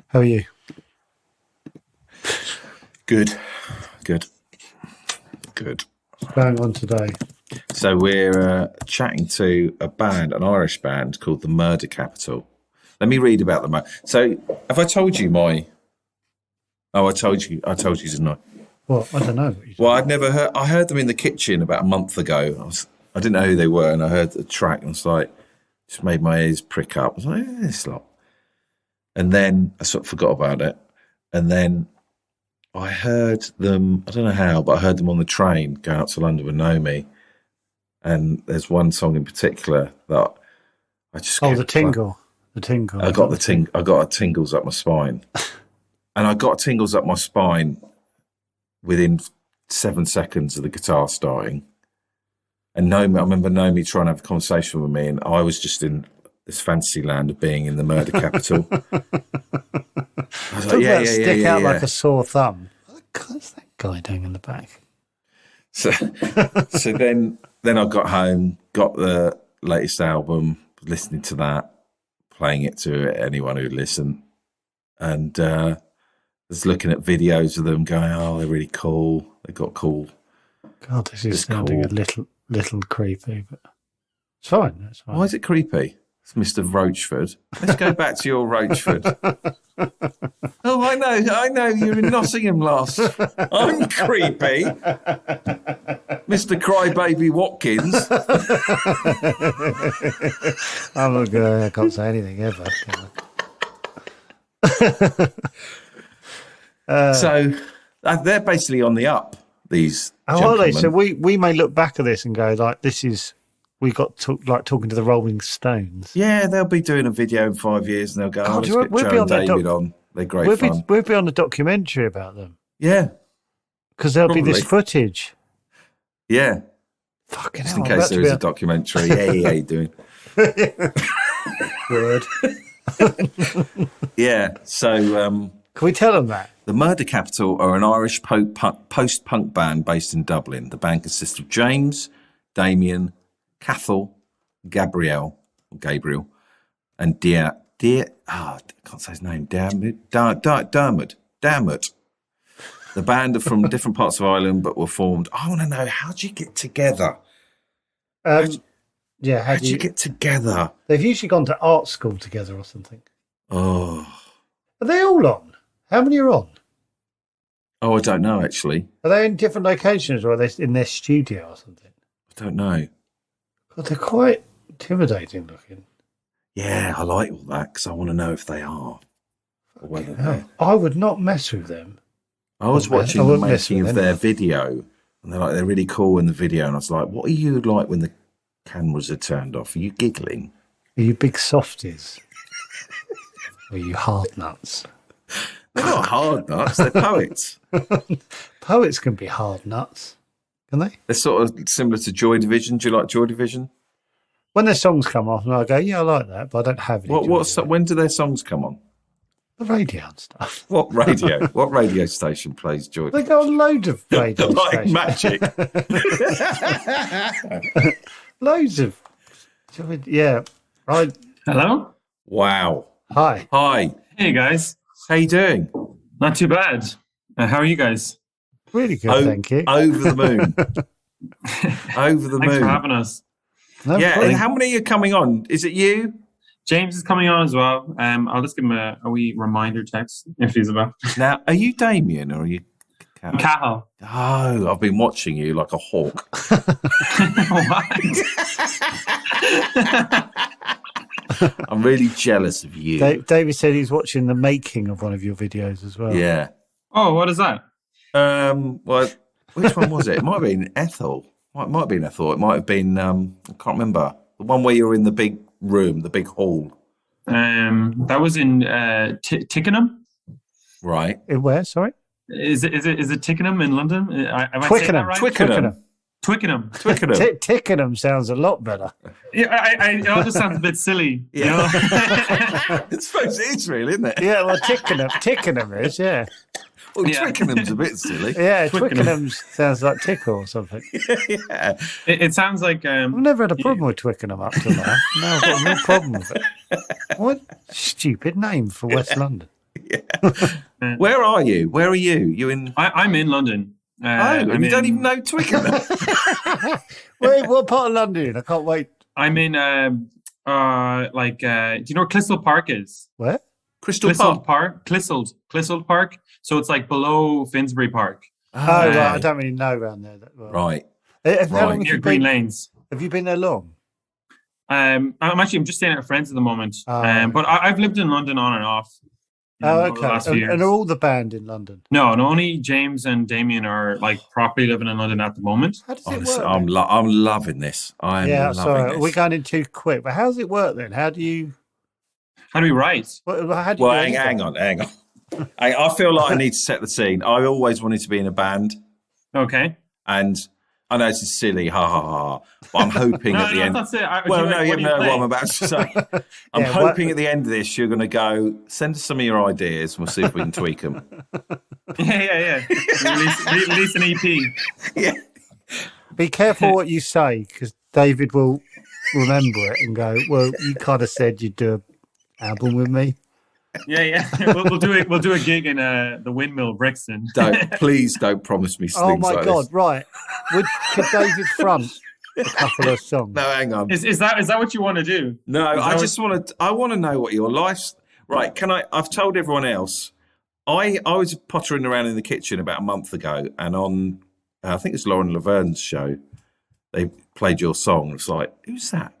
How are you? Good. What's going on today? So we're chatting to a band, an Irish band called the Murder Capital. Let me read about them. So, have I told you my? Oh, I told you, didn't I? Well, I don't know. Well, I'd never heard. I heard them in the kitchen about a month ago. I didn't know who they were, and I heard the track, and I was like, just made my ears prick up. I was like, this lot. And then I sort of forgot about it, and then I heard them. I don't know how, but I heard them on the train going up to London with Naomi. And there's one song in particular that I just the tingle. The tingle. I got tingles up my spine, and I got tingles up my spine within 7 seconds of the guitar starting. And Naomi, I remember Naomi trying to have a conversation with me, and I was just in this fantasy land of being in the Murder Capital. I was like, stick out like a sore thumb. What's that guy doing in the back? So then I got home, got the latest album, listening to that, playing it to anyone who'd listen, and was looking at videos of them going, oh, they're really cool. They got cool. God, this is sounding a little creepy, but it's fine. That's fine. Why is it creepy? It's Mr. Roachford. Let's go back to your Roachford. Oh, I know. You're in Nottingham last. I'm creepy. Mr. Crybaby Watkins. I'm not good. I can't say anything ever. So they're basically on the up, these How are they? So we may look back at this and go, like, this is... We got talking to the Rolling Stones. Yeah, they'll be doing a video in 5 years and they'll go, let's get Joe and David on. They're great fun. We'll be on a documentary about them. Yeah. Because there'll be this footage. Yeah. Fucking Just hell. in case there is a documentary. Yeah, how you doing? Good. Yeah, so... Can we tell them that? The Murder Capital are an Irish post-punk band based in Dublin. The band consists of James, Damien, Cathal, Gabriel, and I can't say his name, Dermot. The band are from different parts of Ireland, but were formed. I want to know, how'd you get together? How'd you get together? They've usually gone to art school together or something. Oh. Are they all on? How many are on? Oh, I don't know, actually. Are they in different locations or are they in their studio or something? I don't know. God, they're quite intimidating looking. Yeah, I like all that because I want to know if they are. Or whether they're... I would not mess with them. I was watching the making of their video, and they're really cool in the video, and I was like, what are you like when the cameras are turned off? Are you giggling? Are you big softies? Or are you hard nuts? They're not hard nuts, they're poets. Poets can be hard nuts, can they? They're sort of similar to Joy Division. Do you like Joy Division? When their songs come off, and I go, yeah, I like that, but I don't have any. When do their songs come on? The radio and stuff. What radio? What radio station plays Joy They Division? go on loads of radio like stations. magic. Loads of... Yeah. Right. Hello? Wow. Hi. Hey, guys. How you doing? Not too bad. How are you guys? Really good, thank you. Over the moon. Over the moon. Thanks for having us. No yeah, problem. and how many are coming on? Is it you? James is coming on as well. I'll just give him a wee reminder text if he's about. Now, are you Damien or are you Cathal? Oh, I've been watching you like a hawk. I'm really jealous of you. David said he's watching the making of one of your videos as well. Yeah. Oh, what is that? Well, which one was it? It might have been Ethel. It might have been Ethel. It might have been, I can't remember. The one where you're in the big room, the big hall. That was in Tickenham. Right. In where, sorry? Is it Tickenham in London? Twickenham. Right? Twickenham. Tickenham sounds a lot better. Yeah, it all just sounds a bit silly. Yeah. You know? I suppose it is really, isn't it? Yeah, well, Tickenham is, yeah. Well, Twickenham's a bit silly. Yeah, Twickenham sounds like tickle or something. Yeah. It sounds like... I've never had a problem with Twickenham up to now. Now I've got a real problem with it. What stupid name for West London. Where are you? Where are you? You in? I'm in London. And you don't even know Twickenham. Wait, what part of London? I can't wait. I'm in do you know where Clissold Park is? Where? Crystal Clissold Park. Park, Clissold Park. So it's like below Finsbury Park, Oh, right. I okay. don't really know around there that well. Right. How Right. long have near you Green been? Lanes. Have you been there long? I'm just staying at friends at the moment. Oh, But I've lived in London on and off. Oh, over the okay. last few years. And are all the band in London? No, only James and Damien are like properly living in London at the moment. How does it Honestly, work? I'm then? loving this. I'm Yeah, loving sorry. this. We're going in too quick. But how does it work then? How do you? How do we write? How do you Well, do hang anything? on. I feel like I need to set the scene. I always wanted to be in a band, Okay. and I know this is silly, ha ha ha. But I'm hoping at the end. That's it. Well, no, you know what I'm about to say. I'm Yeah, hoping at the end of this, you're going to go send us some of your ideas, and we'll see if we can tweak them. Yeah. Release an EP. Yeah. Be careful what you say because David will remember it and go, "Well, you kind of said you'd do an album with me." Yeah. We'll do a gig in the Windmill, Brixton. Please don't promise me things Oh my like God! this. Right? Could David front a couple of songs? No, hang on. Is that what you want to do? No, I want to know what your life's right. I've told everyone else. I was pottering around in the kitchen about a month ago, and on I think it's Lauren Laverne's show, they played your song. It's like, who's that?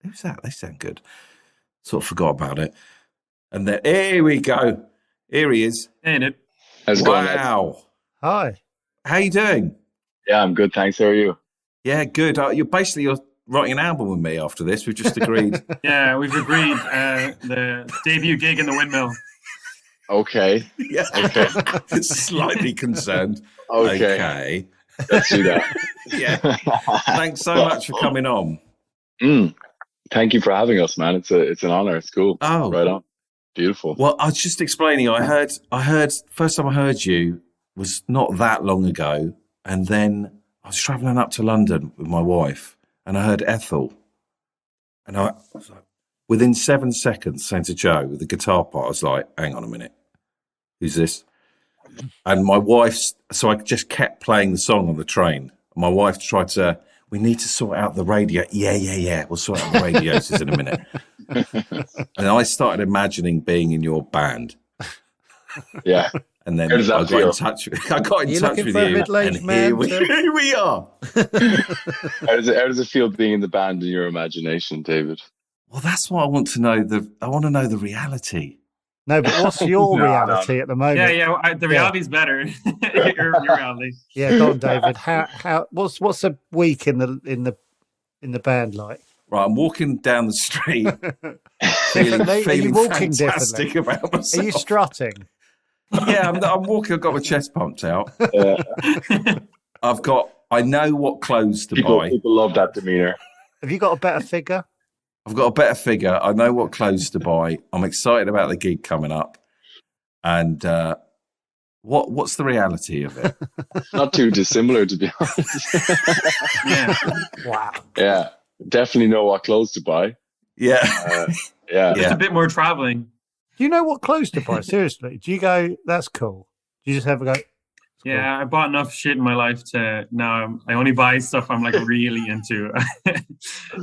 Who's that? They sound good. Sort of forgot about it. And then here we go. Here he is. Ain't it? How's it going, Ed? Wow. Hi. How you doing? Yeah, I'm good, thanks. How are you? Yeah, good. You're writing an album with me after this. We've just agreed. Yeah, we've agreed the debut gig in the Windmill. Okay. Yeah. Okay. Slightly concerned. Okay. Let's do that. Yeah. Thanks so much for coming on. Thank you for having us, man. It's an honor. It's cool. Oh, Right on. Beautiful. well, I was just explaining. I heard. First time I heard you was not that long ago, and then I was travelling up to London with my wife, and I heard Ethel, and I was like, within 7 seconds, saying to Joe with the guitar part, I was like, "Hang on a minute, who's this?" And my wife's. So I just kept playing the song on the train. My wife tried to. We need to sort out the radio. Yeah. We'll sort out the radios in a minute. And I started imagining being in your band. Yeah. And then How does that I got feel? in touch. I got in You touch looking with for a you, middle-aged and man here we are. How does it feel being in the band in your imagination, David? Well, that's what I want to know. I want to know the reality. No, but what's your No, reality at the moment? Yeah. The reality's better. your reality. Yeah, go on, David. What's a week in the band like? Right, I'm walking down the street, Differently? Are you feeling walking fantastic differently? about myself. Are you strutting? Yeah, I'm walking. I've got my chest pumped out. I know what clothes to buy. People love that demeanor. Have you got a better figure? I've got a better figure. I know what clothes to buy. I'm excited about the gig coming up. And what's the reality of it? Not too dissimilar, to be honest. Yeah. Wow. Yeah. Definitely know what clothes to buy. Yeah. Yeah. Just a bit more traveling. Do you know what clothes to buy? Seriously? Do you go, that's cool? Do you just have a go? Yeah, I bought enough shit in my life to now I only buy stuff I'm like really into.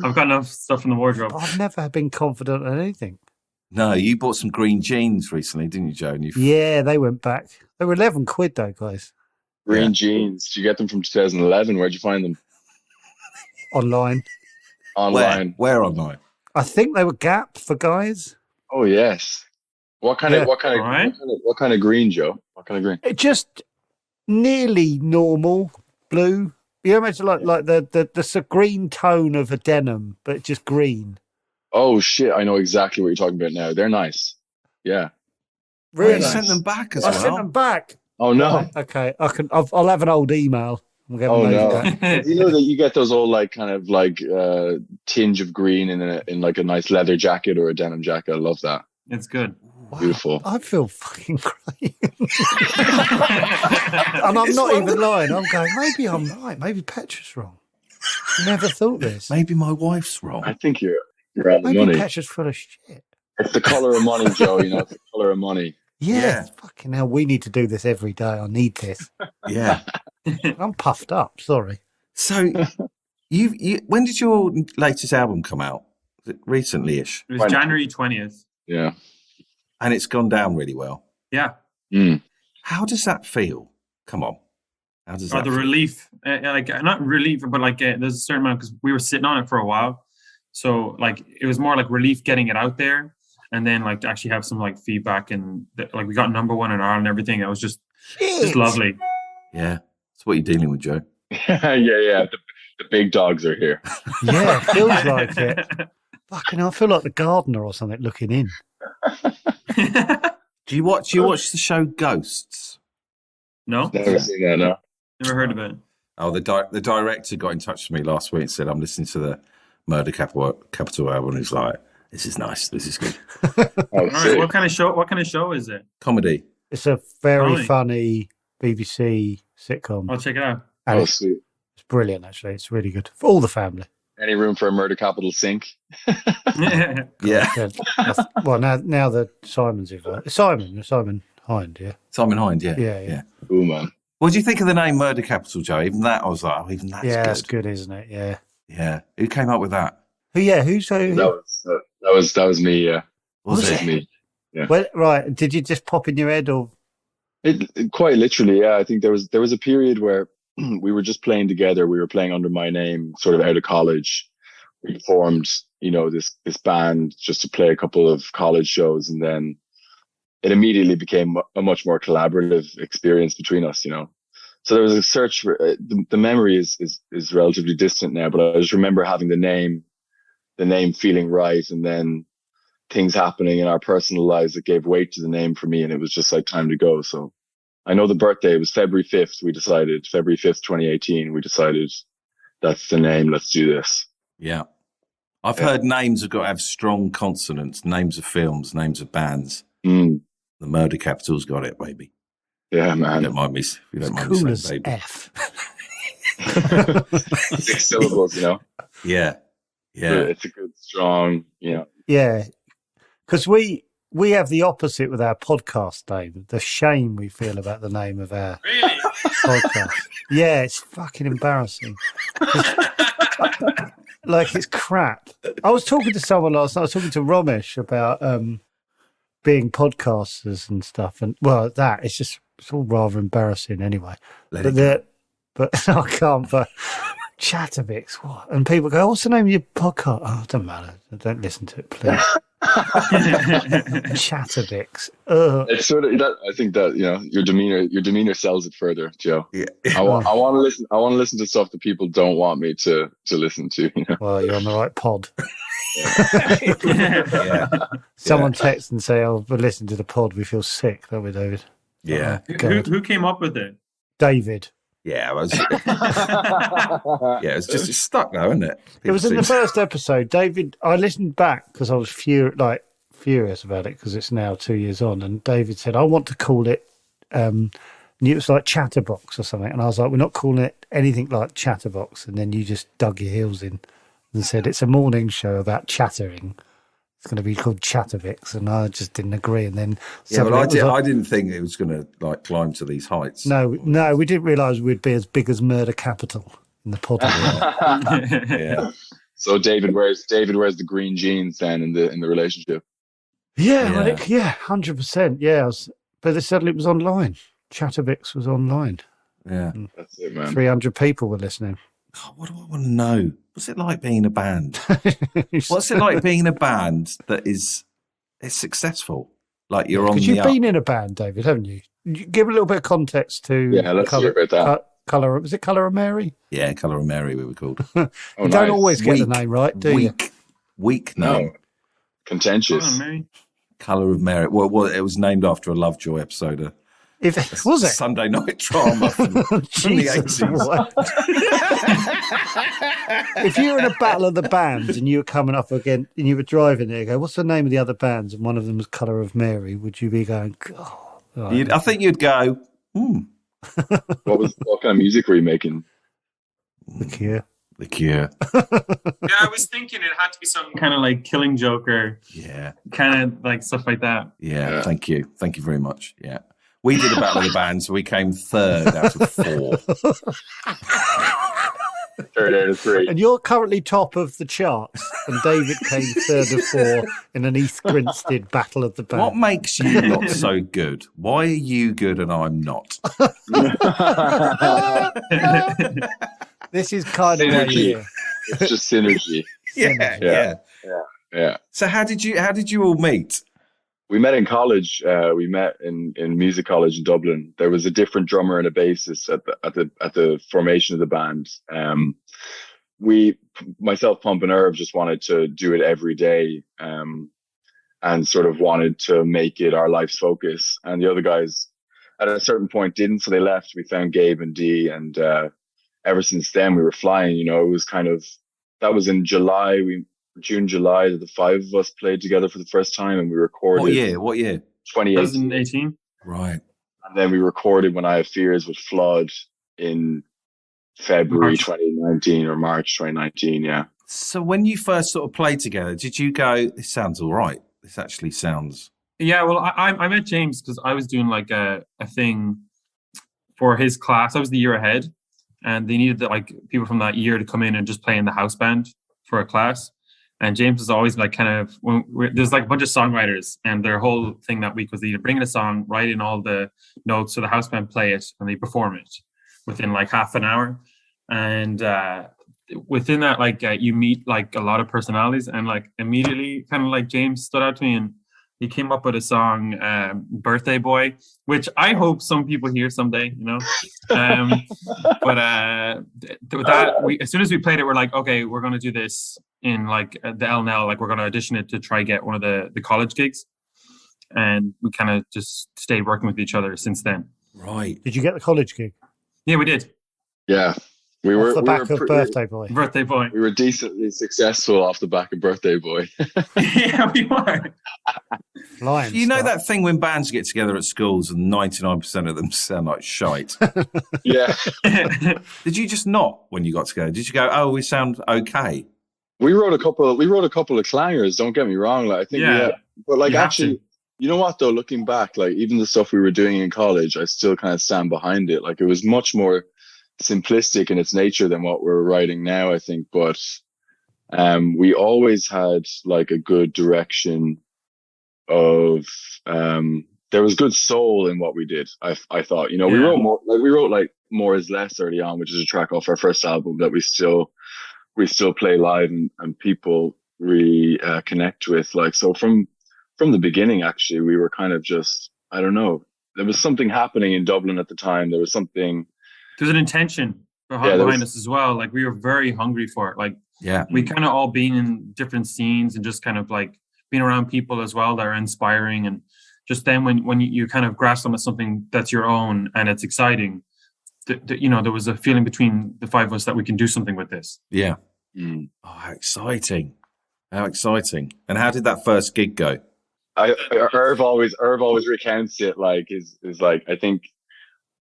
I've got enough stuff in the wardrobe. I've never been confident in anything. No, you bought some green jeans recently, didn't you, Joe? And Yeah, they went back. They were 11 quid though, guys. Green jeans. Did you get them from 2011? Where'd you find them? Online. Online. Where online? I think they were Gap for guys. Oh yes. What kind Alright. of green, Joe? What kind of green? It just nearly normal blue. You imagine like the green tone of a denim, but just green. Oh shit! I know exactly what you're talking about now. They're nice. Yeah. Really? You nice. sent them back as I well. sent them back. Oh no. Okay, I'll have an old email. We'll get Oh them no. back. You know that you get those old like kind of like tinge of green in like a nice leather jacket or a denim jacket. I love that. It's good. Wow, Beautiful. I feel fucking great. And I'm not even lying. I'm going, maybe I'm right. Maybe Petra's wrong. Never thought this. Maybe my wife's wrong. I think you're on the Maybe money. Petra's full of shit. It's the color of money, Joe. You know, it's the color of money. Yeah, fucking hell, we need to do this every day. I need this. Yeah. I'm puffed up. Sorry. So, you when did your latest album come out? Was it recently-ish? It was January 20th. Yeah. And it's gone down really well. Yeah. How does that feel? Come on. How does that The feel? relief, like not relief, but like there's a certain amount because we were sitting on it for a while. So like it was more like relief getting it out there, and then like to actually have some like feedback and like we got number 1 in Ireland and everything. It was just lovely. Yeah. That's what you're dealing with, Joe. yeah. The big dogs are here. Yeah, it feels like it. Fucking hell, I feel like the gardener or something looking in. Do you watch the show Ghosts? No, Never seen that. No. never heard of it. Oh, the director got in touch with me last week and said, I'm listening to the Murder Capital album, and he's like, this is nice, this is good. All right, what kind of show is it? Comedy. It's a very funny BBC sitcom. I'll check it out. And Sweet. it's brilliant, actually. It's really good for all the family. Any room for a murder capital sink? Yeah. Well, now that Simon's involved. Simon Hind, yeah. Simon Hind, yeah. Yeah. Ooh, man. What do you think of the name Murder Capital, Joe? Even that, I was like, even that's Yeah, good. that's good, isn't it? Yeah. Yeah. Who came up with that? Who That was me. Yeah. Was That it? me. Yeah. Well, right. Did you just pop in your head or? It quite literally, yeah. I think there was a period where we were just playing together. We were playing under my name, sort of out of college. We formed, this band just to play a couple of college shows, and then it immediately became a much more collaborative experience between us. So there was a search for the memory is relatively distant now, but I just remember having the name feeling right, and then things happening in our personal lives that gave weight to the name for me, and it was just like time to go. So I know the birthday was February 5th. February 5th, 2018. We decided that's the name. Let's do this. Yeah. I've heard names have got to have strong consonants, names of films, names of bands. The Murder Capital's got it, baby. Yeah, man. You don't mind me, if you don't mind Cool me as saying, baby. F. 6 syllables, Yeah. It's a good, strong, Yeah. Because we have the opposite with our podcast name. The shame we feel about the name of our podcast. Yeah, it's fucking embarrassing. Like it's crap. I was talking to someone last night. I was talking to Romesh about being podcasters and stuff, and it's all rather embarrassing anyway. But I can't. But Chatterbox, what? And people go, "What's the name of your podcast?" Oh, it doesn't matter. Don't listen to it, please. Chatterbox. It's sort of that. I think that your demeanor sells it further, Joe. Yeah. I want to listen. I want to listen to stuff that people don't want me to listen to. Well, you're on the right pod. Yeah. Someone text and say, "Oh, but listen to the pod. We feel sick, don't we, David?" Yeah. Who came up with it? David. Yeah, it's just it's stuck though, isn't it? It was in the first episode. David, I listened back because I was furious about it because it's now 2 years on. And David said, I want to call it, and it was like Chatterbox or something. And I was like, we're not calling it anything like Chatterbox. And then you just dug your heels in and said, it's a morning show about chattering. It's going to be called Chatterbox. And I just didn't agree. And then I didn't think it was going to climb to these heights. No, we didn't realise we'd be as big as Murder Capital in the pod. Yeah. So David wears the green jeans then in the relationship. Yeah, 100%. Yeah, but they said it was online. Chatterbox was online. Yeah, that's it, man. 300 people were listening. Oh, what do I want to know? What's it like being a band? What's it like being in a band that is successful? Like you're on the Because you've been in a band, David, haven't you? Give a little bit of context to. Yeah, let's hear about that. Colour, was it Colour of Mary? Yeah, Colour of Mary, we were called. You don't always get the name right, do you? Weak name. No. Contentious. Colour of Mary. Well, it was named after a Lovejoy episode. Was it? Sunday night drama from the 80s. If you were in a battle of the bands and you were coming up again and you were driving there, go, what's the name of the other bands? And one of them was Colour of Mary. Would you be going, oh, I think you'd go, What kind of music were you making? The Cure. The Cure. Yeah, I was thinking it had to be some kind of like Killing Joke or Yeah. kind of like stuff like that. Yeah. Thank you very much. Yeah, we did a battle of the bands. We came third out of 4. Third out of 3. And you're currently top of the charts, and David came third of 4 in an East Grinstead battle of the band. What makes you lot so good? Why are you good and I'm not? This is kind of why you're here. It's just synergy. Yeah. So how did you all meet? We met in college. We met in music college in Dublin. There was a different drummer and a bassist at the formation of the band. Myself, Pump and Irv just wanted to do it every day, and sort of wanted to make it our life's focus. And the other guys at a certain point didn't, so they left. We found Gabe and Dee, and ever since then we were flying. You know, it was that was in July. June, July, that the 5 of us played together for the first time, and we recorded. What year? 2018. Right. And then we recorded When I Have Fears with Flood in February 2019 or March 2019. Yeah. So when you first sort of played together, did you go, this sounds all right? This actually sounds... Yeah, well, I met James because I was doing like a thing for his class. I was the year ahead, and they needed like people from that year to come in and just play in the house band for a class. And James has always like kind of, there's like a bunch of songwriters, and their whole thing that week was they either bring in a song, write in all the notes, so the house band play it, and they perform it within like half an hour. And within that, like you meet like a lot of personalities, and like immediately kind of like James stood out to me, and he came up with a song, Birthday Boy, which I hope some people hear someday, you know. But as soon as we played it, we're like, okay, we're going to do this in like the LNL, like we're going to audition it to try get one of the college gigs. And we kind of just stayed working with each other since then. Right. Did you get the college gig? Yeah, we did. Yeah. We Off the back of Birthday Boy. Birthday Boy. We were decently successful off the back of Birthday Boy. Yeah, we were. Lions. You know that thing when bands get together at schools and 99% of them sound like shite? Yeah. Did you just not when you got together? Did you go, oh, we sound okay? We wrote a couple of clangers, don't get me wrong. Like I think but like actually, you know what though, looking back, like even the stuff we were doing in college, I still kind of stand behind it. Like it was much more simplistic in its nature than what we're writing now, I think. But we always had like a good direction of there was good soul in what we did. I thought, you know, we wrote like More Is Less early on, which is a track off our first album that we still play live and people really connect with. Like, so from the beginning, actually, we were kind of just, I don't know, there was something happening in Dublin at the time. There was an intention behind us as well. Like we were very hungry for it. Like we kind of all been in different scenes and just kind of like being around people as well that are inspiring. And just then when you kind of grasp onto something that's your own and it's exciting, you know, there was a feeling between the 5 of us that we can do something with this. Yeah. Mm. Oh, how exciting. And how did that first gig go? Irv always recounts it like is like, I think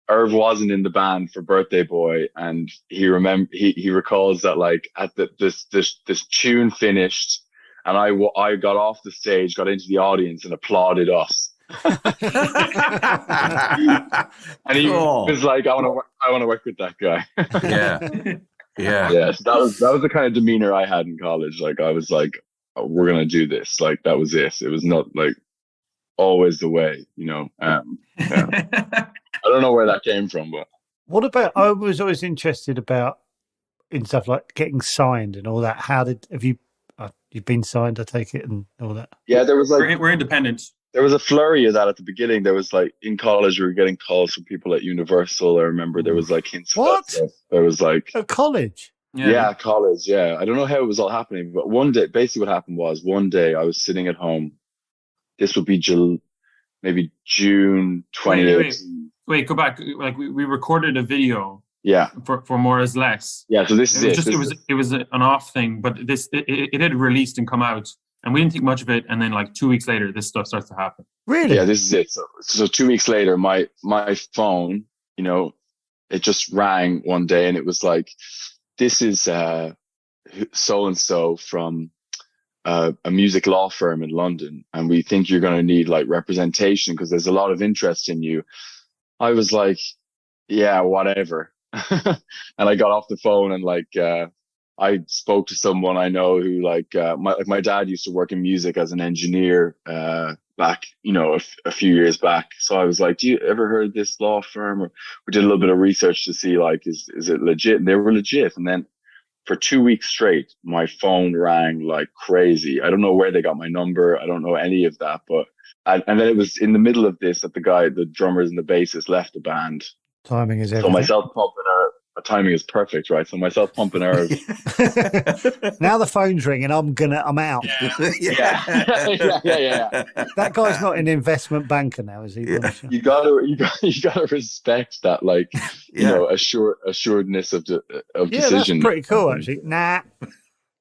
Irv wasn't in the band for Birthday Boy, and he recalls that like at this tune finished, and I got off the stage, got into the audience, and applauded us. And he was like, I want to work with that guy. Yeah. So that was the kind of demeanor I had in college. Like I was like, oh, we're gonna do this. Like that was it. It was not like always the way, you know. I don't know where that came from, but what about? I was always interested in stuff like getting signed and all that. Have you been signed? I take it and all that. Yeah, there was like we're independent. There was a flurry of that at the beginning. There was like in college we were getting calls from people at Universal. I remember there was like hints. What? Of that stuff. There was like at college. Yeah, college. Yeah, I don't know how it was all happening, but one day, basically, what happened was one day I was sitting at home. This would be maybe June 2018. Wait, go back. Like we recorded a video. Yeah. For More Is Less. Yeah. So this is it. It was an off thing, but it had released and come out, and we didn't think much of it. And then like 2 weeks later, this stuff starts to happen. Really? Yeah. This is it. So 2 weeks later, my phone, you know, it just rang one day, and it was like, this is so and so from a music law firm in London, and we think you're going to need like representation because there's a lot of interest in you. I was like, yeah, whatever. And I got off the phone and like I spoke to someone I know who my dad used to work in music as an engineer back, a few years back. So I was like, do you ever heard of this law firm? Or we did a little bit of research to see like, is it legit? And they were legit. And then for 2 weeks straight, my phone rang like crazy. I don't know where they got my number. I don't know any of that, but and then it was in the middle of this that the drummers and the bassist left the band. Timing is So everything. myself pumping timing is perfect, right? So myself pumping Irv. Now the phone's ringing. I'm out. Yeah. That guy's not an investment banker now, is he? Yeah. You gotta respect that, like assuredness of decision. That's pretty cool, actually. Nah.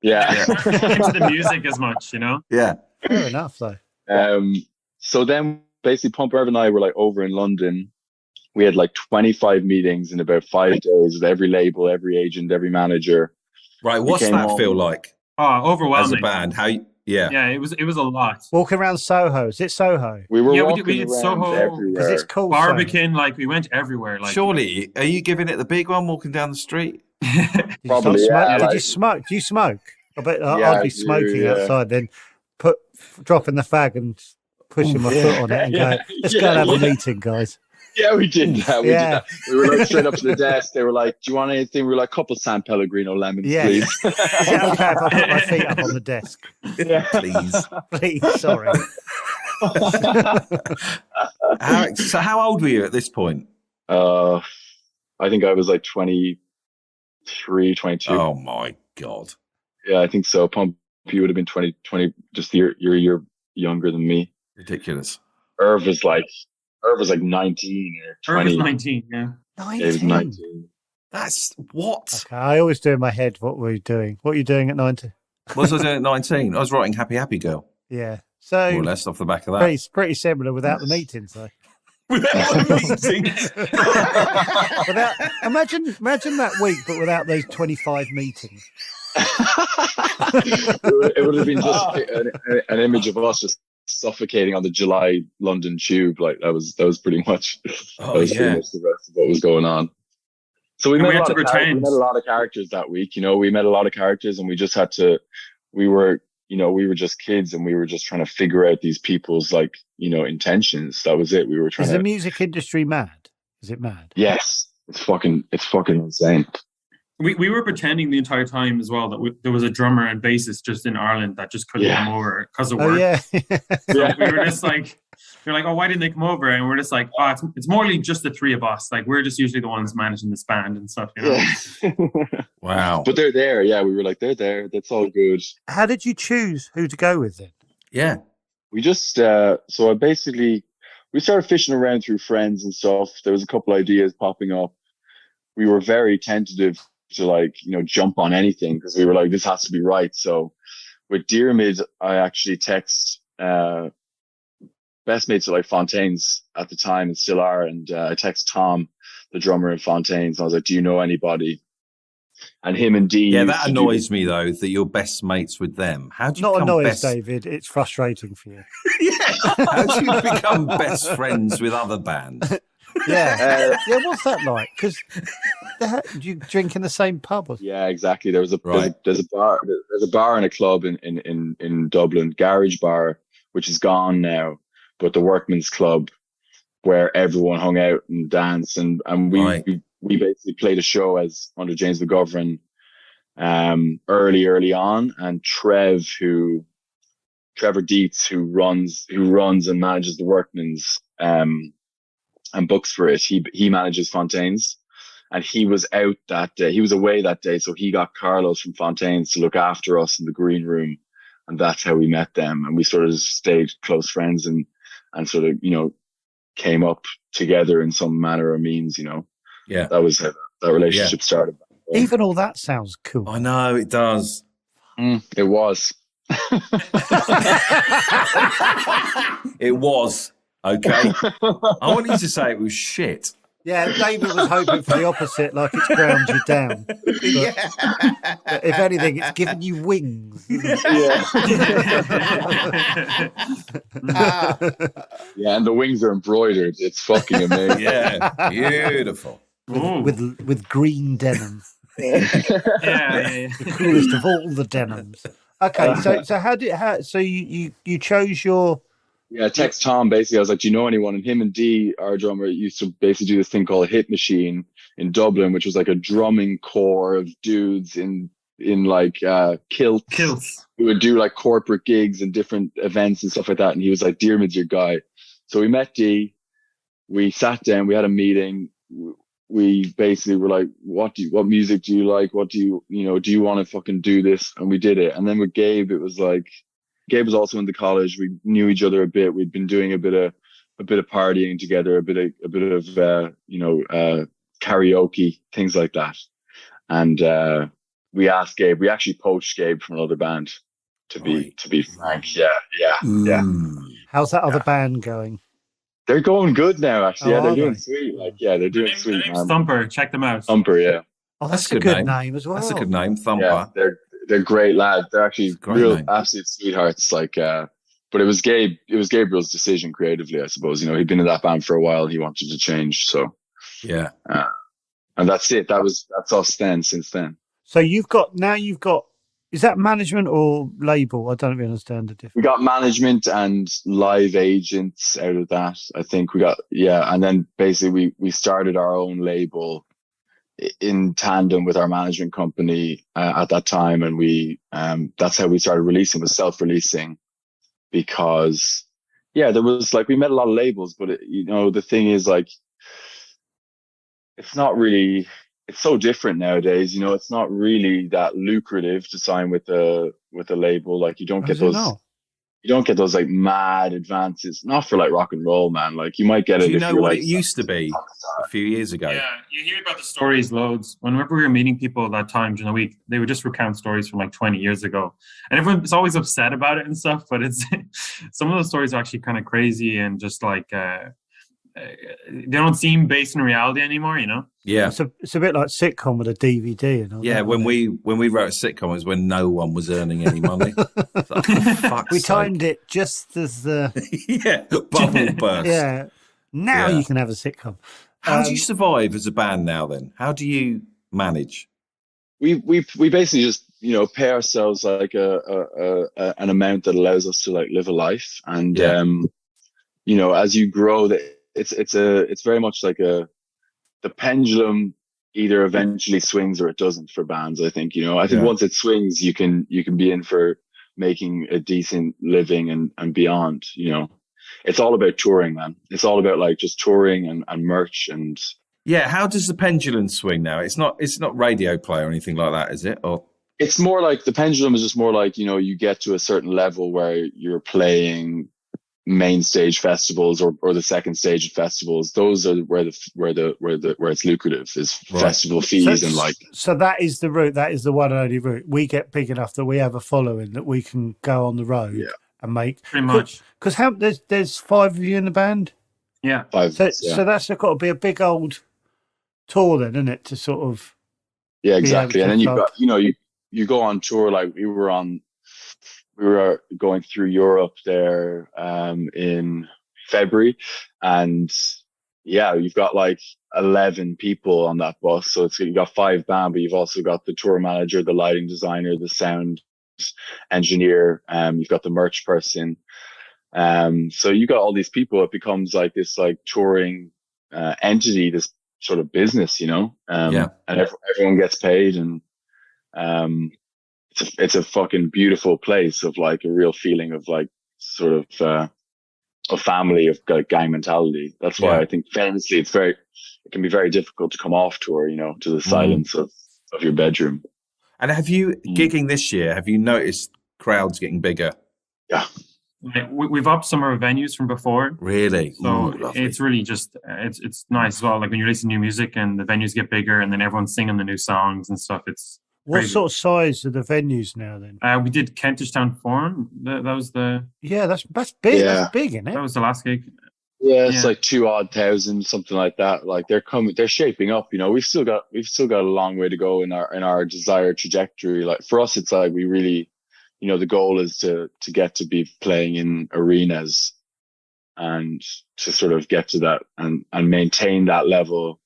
Yeah. Into the music as much, Yeah. Fair enough, though. So then basically Pump Irv and I were like over in London. We had like 25 meetings in about 5 days with every label, every agent, every manager. Right. What's that feel like? Oh, overwhelming. As a band, Yeah, it was a lot. Walking around Soho. Is it Soho? We were we did around Soho everywhere. Because it's called Barbican, like we went everywhere. Like, surely, are you giving it the big one walking down the street? Probably, Did you smoke? Do you smoke? I bet I'd be smoking outside, then dropping the fag and pushing my foot on it and go, let's go and have a meeting, guys. Yeah, we did that. We did that. We were like straight up to the desk. They were like, do you want anything? We were like, couple San Pellegrino lemons, please. Is it okay if I put my feet up on the desk? Yeah. Please, sorry. So how old were you at this point? I think I was like 23, 22. Oh my God. Yeah, I think so. Pump, you would have been 20, just you're younger than me. Ridiculous. Irv was like 19 or 20. Irv was 19, yeah. 19. Yeah, he was 19. That's what? Okay, I always do in my head, what were you doing? What are you doing at 19? What was I doing at 19? I was writing Happy Happy Girl. Yeah. So More or less off the back of that. pretty similar without the meetings, though. Without the meetings. Imagine that week, but without those 25 meetings. It would have been just an image of us just suffocating on the July London tube. Like that was pretty much pretty much the rest of what was going on. So we met a lot of characters that week. We met a lot of characters, and we just had to. We were just kids, and we were just trying to figure out these people's intentions. That was it. We were trying. Is the music industry mad? Is it mad? Yes, it's fucking insane. We were pretending the entire time as well that there was a drummer and bassist just in Ireland that just couldn't come over because of work. Oh, yeah. So we were just like, oh, why didn't they come over? And we're just like, oh, it's morely just the three of us. Like, we're just usually the ones managing this band and stuff, Yeah. Wow. But they're there. Yeah, we were like, they're there. That's all good. How did you choose who to go with then? Yeah. We just, we started fishing around through friends and stuff. There was a couple ideas popping up. We were very tentative to jump on anything because we were like, this has to be right. So with Diarmid, I actually text best mates are like Fontaines at the time and still are, and I text Tom, the drummer in Fontaines, and I was like, do you know anybody? And him and Dee. Yeah, that annoys me though, that you're best mates with them. How do you Not become annoys, David. It's frustrating for you. Yeah. How do you become best friends with other bands? Yeah. What's that like? Because do you drink in the same pub? Yeah, exactly. There's a bar and a club in Dublin, Garage Bar, which is gone now, but the Workman's Club, where everyone hung out and danced, and we basically played a show as under James McGovern early on, and Trevor Dietz, who runs and manages the Workman's and books for it. He manages Fontaines, and he was out that day. He was away that day, so he got Carlos from Fontaines to look after us in the green room, and that's how we met them. And we sort of stayed close friends and sort of came up together in some manner or means. Yeah, that was how that relationship started. Even all that sounds cool. I know it does. It was. It was. Okay. I want you to say it was shit. Yeah, David was hoping for the opposite, like it's ground you down. Yeah. But if anything, it's given you wings. Isn't Yeah. it? Yeah, and the wings are embroidered. It's fucking amazing. Yeah. Beautiful. with green denim, Yeah. the coolest of all the denims. Okay, so you chose your Yeah, I text Tom basically. I was like, do you know anyone? And him and Dee, our drummer, used to basically do this thing called a hit machine in Dublin, which was like a drumming corps of dudes in like kilts who would do like corporate gigs and different events and stuff like that. And he was like, Diarmaid's your guy. So we met Dee, we sat down, we had a meeting. We basically were like, what music do you like? What do you want to fucking do this? And we did it. And then with Gabe, it was like, Gabe was also into college. We knew each other a bit. We'd been doing a bit of partying together, a bit of karaoke, things like that. And we asked Gabe. We actually poached Gabe from another band. To be frank, yeah. How's that other band going? They're going good now, actually. Yeah, they're doing they? sweet. Like, yeah, they're doing sweet, man. Thumper, check them out. Thumper, yeah. Oh, that's a good name as well. That's a good name, Thumper. Yeah, they're great lads. They're actually real name. absolute sweethearts. Like, but it was Gabriel's decision creatively, I suppose. He'd been in that band for a while. He wanted to change, so yeah. And that's it. That's us then. Since then. So you've got. Is that management or label? I don't really understand the difference. We got management and live agents out of that. I think we got, and then basically we started our own label in tandem with our management company at that time, and we that's how we started releasing, was self-releasing, because there was like, we met a lot of labels, but the thing is, like, it's not really. It's so different nowadays, it's not really that lucrative to sign with a label. Like, you don't get those like mad advances, not for like rock and roll, man. Like, you might get it. You know what like, it used to be a few years ago? Yeah, you hear about the stories loads. Whenever we were meeting people at that time during the week, they would just recount stories from like 20 years ago. And everyone's always upset about it and stuff, but it's some of those stories are actually kind of crazy and just like they don't seem based in reality anymore, Yeah, it's a bit like sitcom with a DVD and all. Yeah, that, when we wrote a sitcom, it was when no one was earning any money. We timed it just as the bubble burst. Yeah, now you can have a sitcom. How do you survive as a band now? Then, how do you manage? We basically just pay ourselves like an amount that allows us to like live a life, and as you grow, it's very much like the pendulum either eventually swings or it doesn't for bands. I think once it swings, you can be in for making a decent living and beyond. It's all about touring, man. It's all about like just touring and merch and. Yeah, how does the pendulum swing now? It's not radio play or anything like that, is it? Or it's more like the pendulum is just more like you get to a certain level where you're playing main stage festivals or the second stage of festivals. Those are where it's lucrative, is festival fees and like. So that is the route. That is the one and only route. We get big enough that we have a following that we can go on the road and make pretty much. Because there's 5 of you in the band. Yeah, 5. So that's got to be a big old tour then, isn't it? To sort of. Yeah, exactly. And then you've got you go on tour, like we were going through Europe there in February, and you've got like 11 people on that bus. So you've got 5 band, but you've also got the tour manager, the lighting designer, the sound engineer, you've got the merch person. So you got all these people. It becomes like this like touring entity, this sort of business, and everyone gets paid, and it's a fucking beautiful place of like a real feeling of like sort of a family of gang mentality. That's why I think famously it can be very difficult to come off tour, to the silence of your bedroom. And have you gigging this year? Have you noticed crowds getting bigger? Yeah. We've upped some of our venues from before. Really? So it's really just, it's nice as well. Like when you release new music and the venues get bigger and then everyone's singing the new songs and stuff. It's what crazy. sort of size are the venues now then? We did Kentish Town Forum. That was the... Yeah, that's big. Yeah. That's big, isn't it? That was the last gig. Yeah, it's Yeah. like 2,000, something like that. Like they're shaping up. We've still got a long way to go in our desired trajectory. Like for us, it's like we really, the goal is to get to be playing in arenas and to sort of get to that and maintain that level.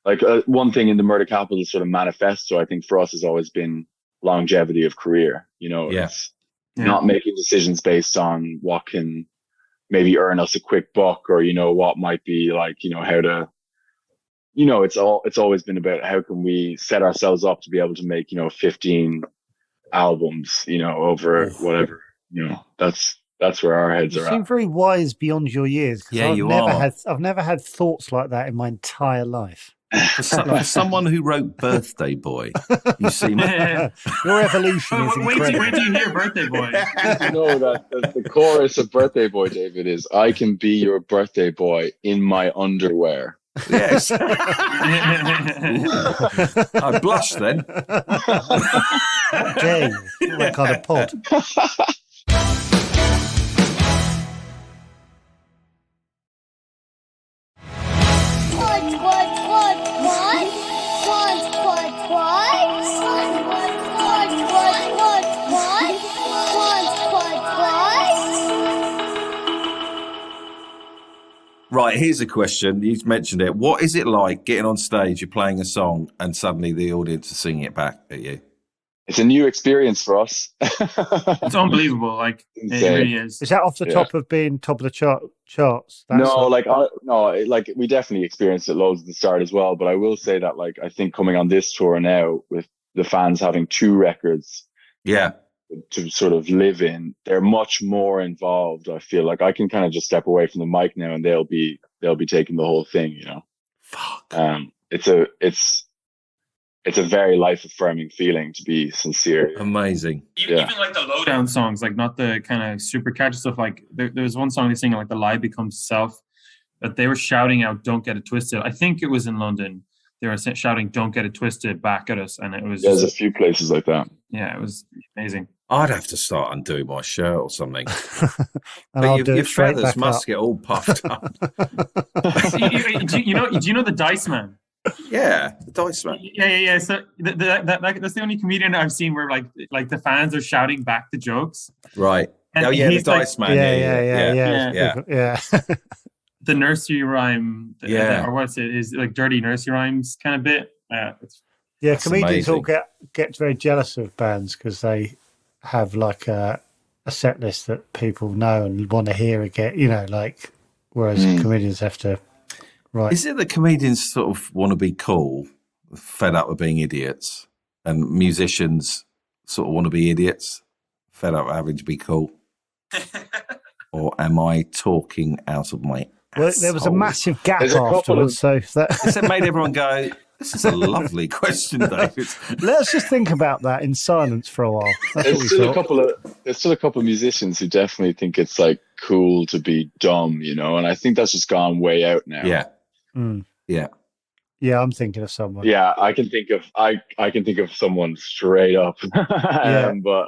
Like one thing in the Murder Capital sort of manifesto, I think for us has always been longevity of career. Yeah. It's not making decisions based on what can maybe earn us a quick buck or, what might be like, how to, it's always been about how can we set ourselves up to be able to make, 15 albums, over whatever, that's where our heads You are seem at. very wise beyond your years, because Yeah, you are. I've never had thoughts like that in my entire life. For someone who wrote Birthday Boy, you seem... Your evolution is wait till incredible. you hear Birthday Boy. You know that the chorus of Birthday Boy, David, is I can be your birthday boy in my underwear. Yes. I blushed then. How dare you? That kind of pod. Right, here's a question. You mentioned it. What is it like getting on stage, you're playing a song, and suddenly the audience is singing it back at you? It's a new experience for us. It's unbelievable. Like, it really is. Is that off the top of being top of the charts? No, we definitely experienced it loads at the start as well. But I will say that, like, I think coming on this tour now with the fans having 2 records, to sort of live in, they're much more involved. I feel like I can kind of just step away from the mic now, and they'll be taking the whole thing. Fuck. It's a very life affirming feeling, to be sincere. Amazing. Even like the lowdown songs, like not the kind of super catchy stuff. Like there was one song they sing, like "The Lie Becomes Self," that they were shouting out, "Don't get it twisted." I think it was in London. They were shouting, "Don't get it twisted" back at us, and it was. There's a few places like that. Yeah, it was amazing. I'd have to start undoing my shirt or something. And But your feathers must get all puffed up. do you know the Dice Man? Yeah, the Dice Man. Yeah. So that's the only comedian I've seen where like the fans are shouting back the jokes. Right. And the Dice Man. Yeah. The nursery rhyme, or what's it? Is like dirty nursery rhymes kind of bit. Comedians amazing. all get very jealous of bands because they have like a set list that people know and want to hear again. Whereas comedians have to. Right. Is it that comedians sort of want to be cool, fed up with being idiots, and musicians sort of want to be idiots, fed up with having to be cool? Or am I talking out of my ass? Well, there was a massive gap afterwards, so that made everyone go, "This is a lovely question, David." Let's just think about that in silence for a while. There's still a couple of musicians who definitely think it's like cool to be dumb, and I think that's just gone way out now. Yeah. Yeah, I'm thinking of someone. Yeah, I can think of someone straight up. But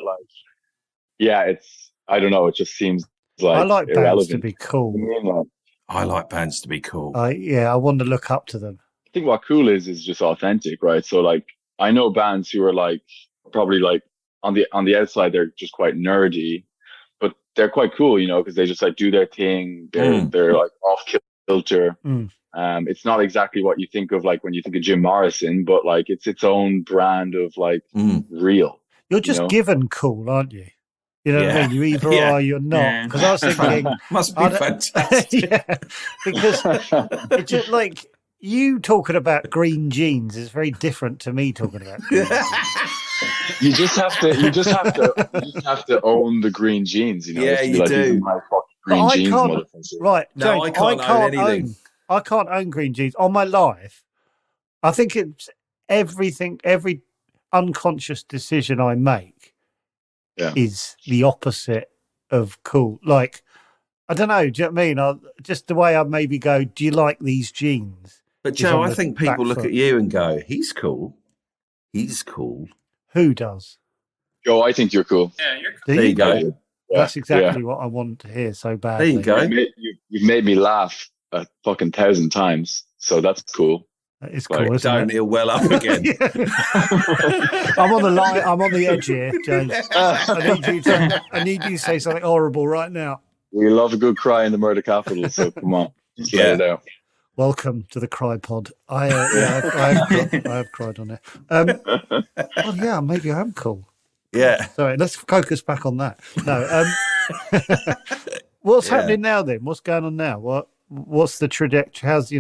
it's, I don't know, it just seems like I like irrelevant. bands to be cool. I like bands to be cool. I want to look up to them. I think what cool is just authentic, right? So like I know bands who are like probably like on the outside they're just quite nerdy, but they're quite cool, because they just like do their thing. They're like off kilter. It's not exactly what you think of like when you think of Jim Morrison, but like it's its own brand of like real. You're just given cool, aren't you? You know what I mean? You either are or you're not. Because I was thinking, must be fantastic. Because it's just like you talking about green jeans is very different to me talking about green jeans. You just have to own the green jeans, Yeah, you do. My fucking green jeans, motherfucker. Right? No, James, I can't own anything. I can't own green jeans on my life. I think it's everything, every unconscious decision I make is the opposite of cool. Like, I don't know, do you know what I mean? Just the way I maybe go, do you like these jeans? But Joe, I think people look at you and go, he's cool. He's cool. Who does? Joe, I think you're cool. Yeah, you're cool. There you go. That's exactly what I want to hear so badly. There you go. You've made me laugh a fucking 1,000 times. So that's cool. That is Like, cool, isn't it? Don't, he'll well up again. Yeah. I'm on the line. I'm on the edge here, James. I need you to say something horrible right now. We love a good cry in the murder capital. So come on, just let it out. Welcome to the Cry Pod. I have cried on it. Well, yeah, maybe I am cool. Yeah. Sorry, let's focus back on that. No. What's happening now then? What's going on now? What's the trajectory? How's,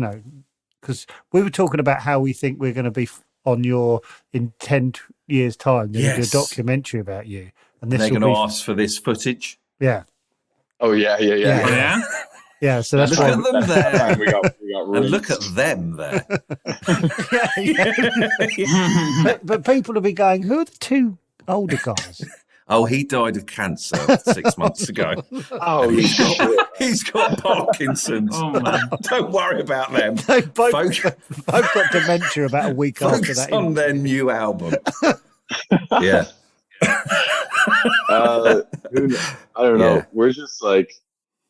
because we were talking about how we think we're going to be on your in 10 years' time. There's going to be a documentary about you, and they're going to ask for this footage. Yeah. Oh yeah. Oh, yeah. Yeah, so that's look why at them there. We got And look at them there. But people will be going, who are the two older guys? Oh, he died of cancer 6 months ago. Oh, He's got Parkinson's. Oh, man. Don't worry about them. They both Focus got dementia about a week after that. on their new album. Yeah. I don't know. Yeah. We're just like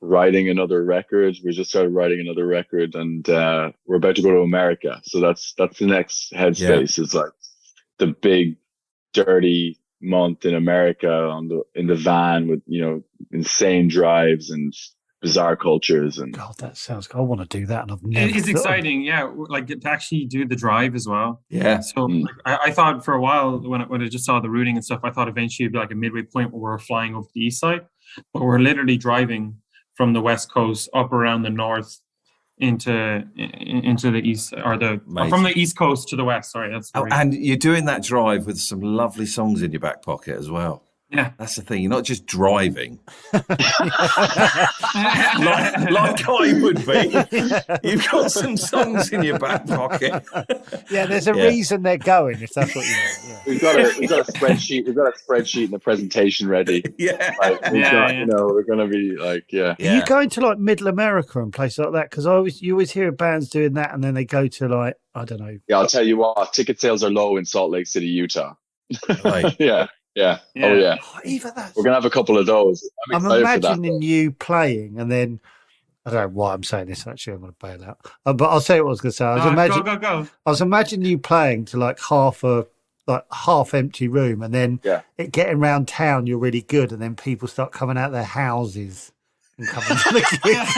writing another record. We just started writing another record, and we're about to go to America. So that's the next headspace. It's like the big dirty month in America in the van with insane drives and bizarre cultures. And God, that sounds. I want to do that, and I've never. It's exciting, yeah. Like to actually do the drive as well. Yeah. So like, I thought for a while when I just saw the routing and stuff, I thought eventually it'd be like a midway point where we're flying over the east side, but we're literally driving from the west coast up around the north into the east, or from the east coast to the west. Sorry, that's the and you're doing that drive with some lovely songs in your back pocket as well. Yeah, that's the thing. You're not just driving like I would be. You've got some songs in your back pocket. Yeah, there's a reason they're going. If that's what you mean. Yeah. We've got a spreadsheet. We've got a spreadsheet and a presentation ready. Yeah, we're going to be like, Are you going to like Middle America and places like that? Because you always hear of bands doing that, and then they go to like, I don't know. Yeah, I'll tell you what. Ticket sales are low in Salt Lake City, Utah. Right. Yeah. Oh yeah. Even that. We're gonna have a couple of those. I'm imagining you playing, and then I don't know why I'm saying this. Actually, I'm going to bail out. But I'll say what I was going to say. Go. I was imagining you playing to like half empty room, and then getting around town. You're really good, and then people start coming out of their houses and coming to the gigs.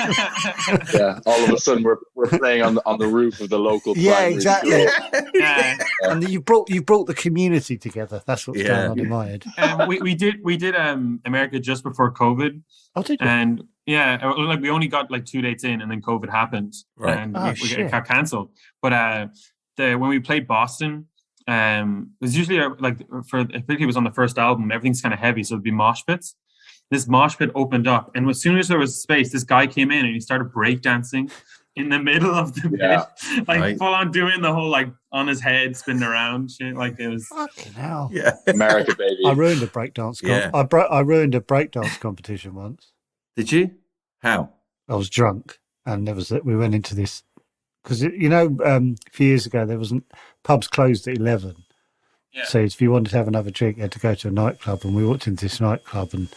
Yeah, all of a sudden we're playing on the roof of the local. Yeah, exactly. Yeah. And you brought the community together. That's what's going on in my head. We did America just before COVID. Oh, did you? And like we only got like 2 dates in, and then COVID happened, and we got cancelled. But when we played Boston, it was usually particularly it was on the first album. Everything's kind of heavy, so it'd be mosh pits. This mosh pit opened up, and as soon as there was space, this guy came in and he started breakdancing in the middle of the pit, full on doing the whole like on his head spinning around shit. Like it was fucking hell. Yeah, America, baby. I ruined a breakdance. I ruined a breakdance competition once. Did you? How? I was drunk, and we went into this because a few years ago there wasn't pubs closed at 11. Yeah. So if you wanted to have another drink, you had to go to a nightclub, and we walked into this nightclub, and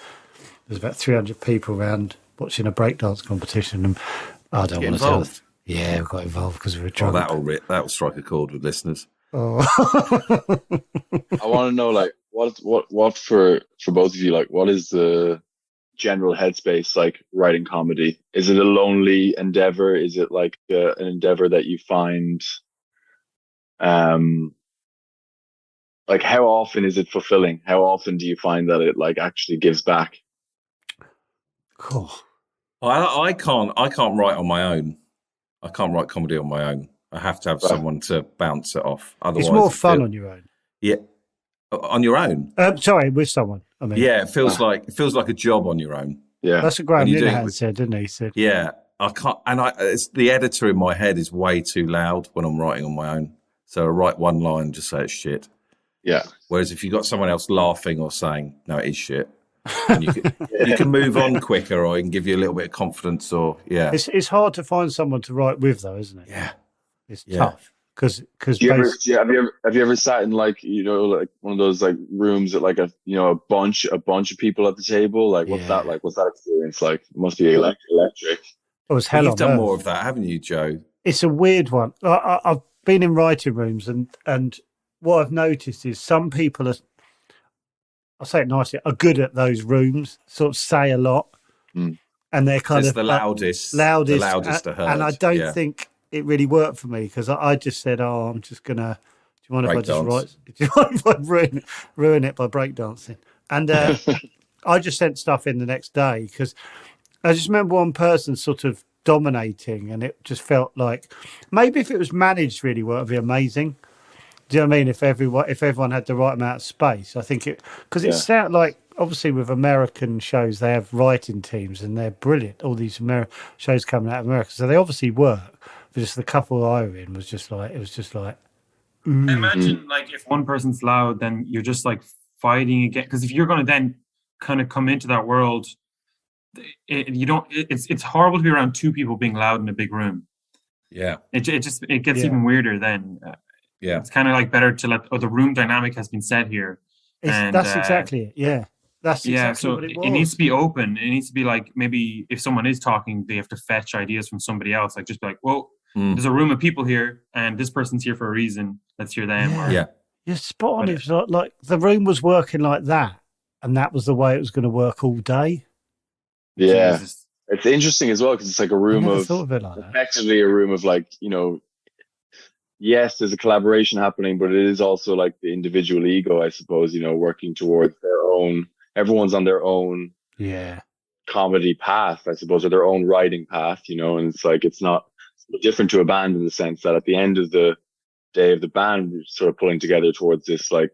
there's about 300 people around watching a breakdance competition, and I don't want to tell. Yeah, we got involved because we were drunk. Oh, that'll strike a chord with listeners. Oh. I want to know, like, what for both of you, like, what is the general headspace like writing comedy? Is it a lonely endeavor? Is it like an endeavor that you find, like, how often is it fulfilling? How often do you find that it like actually gives back? Cool. I can't write on my own. I can't write comedy on my own. I have to have someone to bounce it off. Otherwise, it's more fun on your own. Yeah, on your own. Sorry, with someone. I mean, yeah, it feels like a job on your own. Yeah, that's what Graham Linehan said, didn't he? He said, yeah, I can't. And it's the editor in my head is way too loud when I'm writing on my own. So I write one line, just say it's shit. Yeah. Whereas if you've got someone else laughing or saying, no, it is shit, and you can move on quicker, or it can give you a little bit of confidence, or It's hard to find someone to write with, though, isn't it? Yeah. It's tough. Because have you ever sat in like like one of those like rooms at like a bunch of people at the table? Like what's that like? What's that experience like? It must be electric. it was But hell you've on done earth. more of that, haven't you, Joe? It's a weird one. I've been in writing rooms, and what I've noticed is some people are, I'll say it nicely, are good at those rooms, sort of say a lot, Mm. and they're kind It's of the loudest, to heard. and I don't yeah. think it really worked for me because I just said, "Oh, I'm just gonna." Do you mind if I just Breakdance. write? Do you mind if I ruin it by breakdancing? And I just sent stuff in the next day because I just remember one person sort of dominating, and it just felt like maybe if it was managed really well, it'd be amazing. Do you know what I mean? If everyone had the right amount of space, I think it because it Yeah. sounds like obviously with American shows they have writing teams and they're brilliant. All these shows coming out of America, so they obviously work. But just the couple I were in was just like I imagine like if one person's loud, then you're just like fighting again. Because if you're going to then kind of come into that world, it's horrible to be around two people being loud in a big room. Yeah. It gets even weirder then. Yeah. It's kind of like better to let the room dynamic has been set here. That's exactly it. Yeah. That's exactly so what it was. it needs to be open. It needs to be like maybe if someone is talking, they have to fetch ideas from somebody else. Like just be like, well, there's a room of people here, and this person's here for a reason. Let's hear them. Yeah. You're spot on. It's like the room was working like that, and that was the way it was going to work all day. Yeah. Jesus. It's interesting as well because it's like a room I never of thought of it like that. effectively a room of like, yes, there's a collaboration happening, but it is also like the individual ego, I suppose, working towards their own, everyone's on their own comedy path, I suppose, or their own writing path, and it's like, it's not different to a band in the sense that at the end of the day of the band, we're sort of pulling together towards this like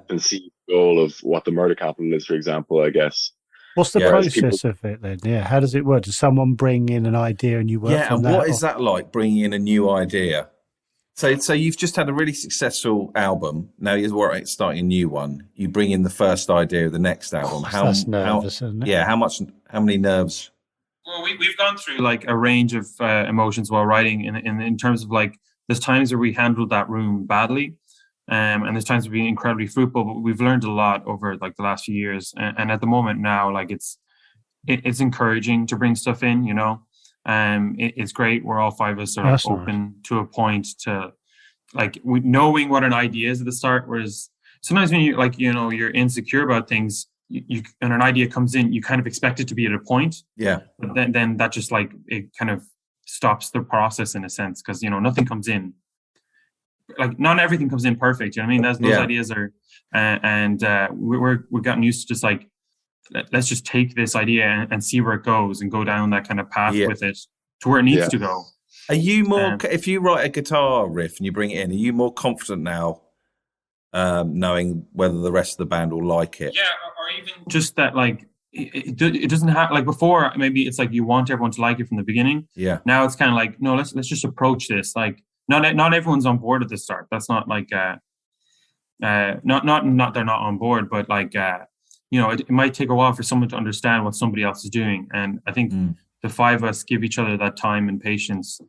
conceived goal of what the murder capital is, for example, I guess. What's the process of it then? Yeah, how does it work? Does someone bring in an idea and you work from and that? what is that like, bringing in a new idea? So you've just had a really successful album. Now you're starting a new one. You bring in the first idea of the next album. That's nervous, isn't it? Yeah, how many nerves? Well, we've gone through like a range of emotions while writing, in terms of like there's times where we handled that room badly, and there's times where we've been incredibly fruitful. But we've learned a lot over like the last few years, and at the moment now, like it's encouraging to bring stuff in. It's great. We're all five of us sort of open to a point to like knowing what an idea is at the start. Whereas sometimes when you like you're insecure about things. And an idea comes in, you kind of expect it to be at a point. Yeah. But then that just like it kind of stops the process in a sense because nothing comes in. Like not everything comes in perfect. You know what I mean? Those ideas are, and we've gotten used to just like let's just take this idea and see where it goes and go down that kind of path with it to where it needs to go. Are you more if you write a guitar riff and you bring it in? Are you more confident now? Knowing whether the rest of the band will like it. Yeah, or even just that, like, it doesn't have, like, before, maybe it's like you want everyone to like it from the beginning. Yeah. Now it's kind of like, no, let's just approach this. Like, not everyone's on board at the start. That's not like, not they're not on board, but like, it might take a while for someone to understand what somebody else is doing. And I think the five of us give each other that time and patience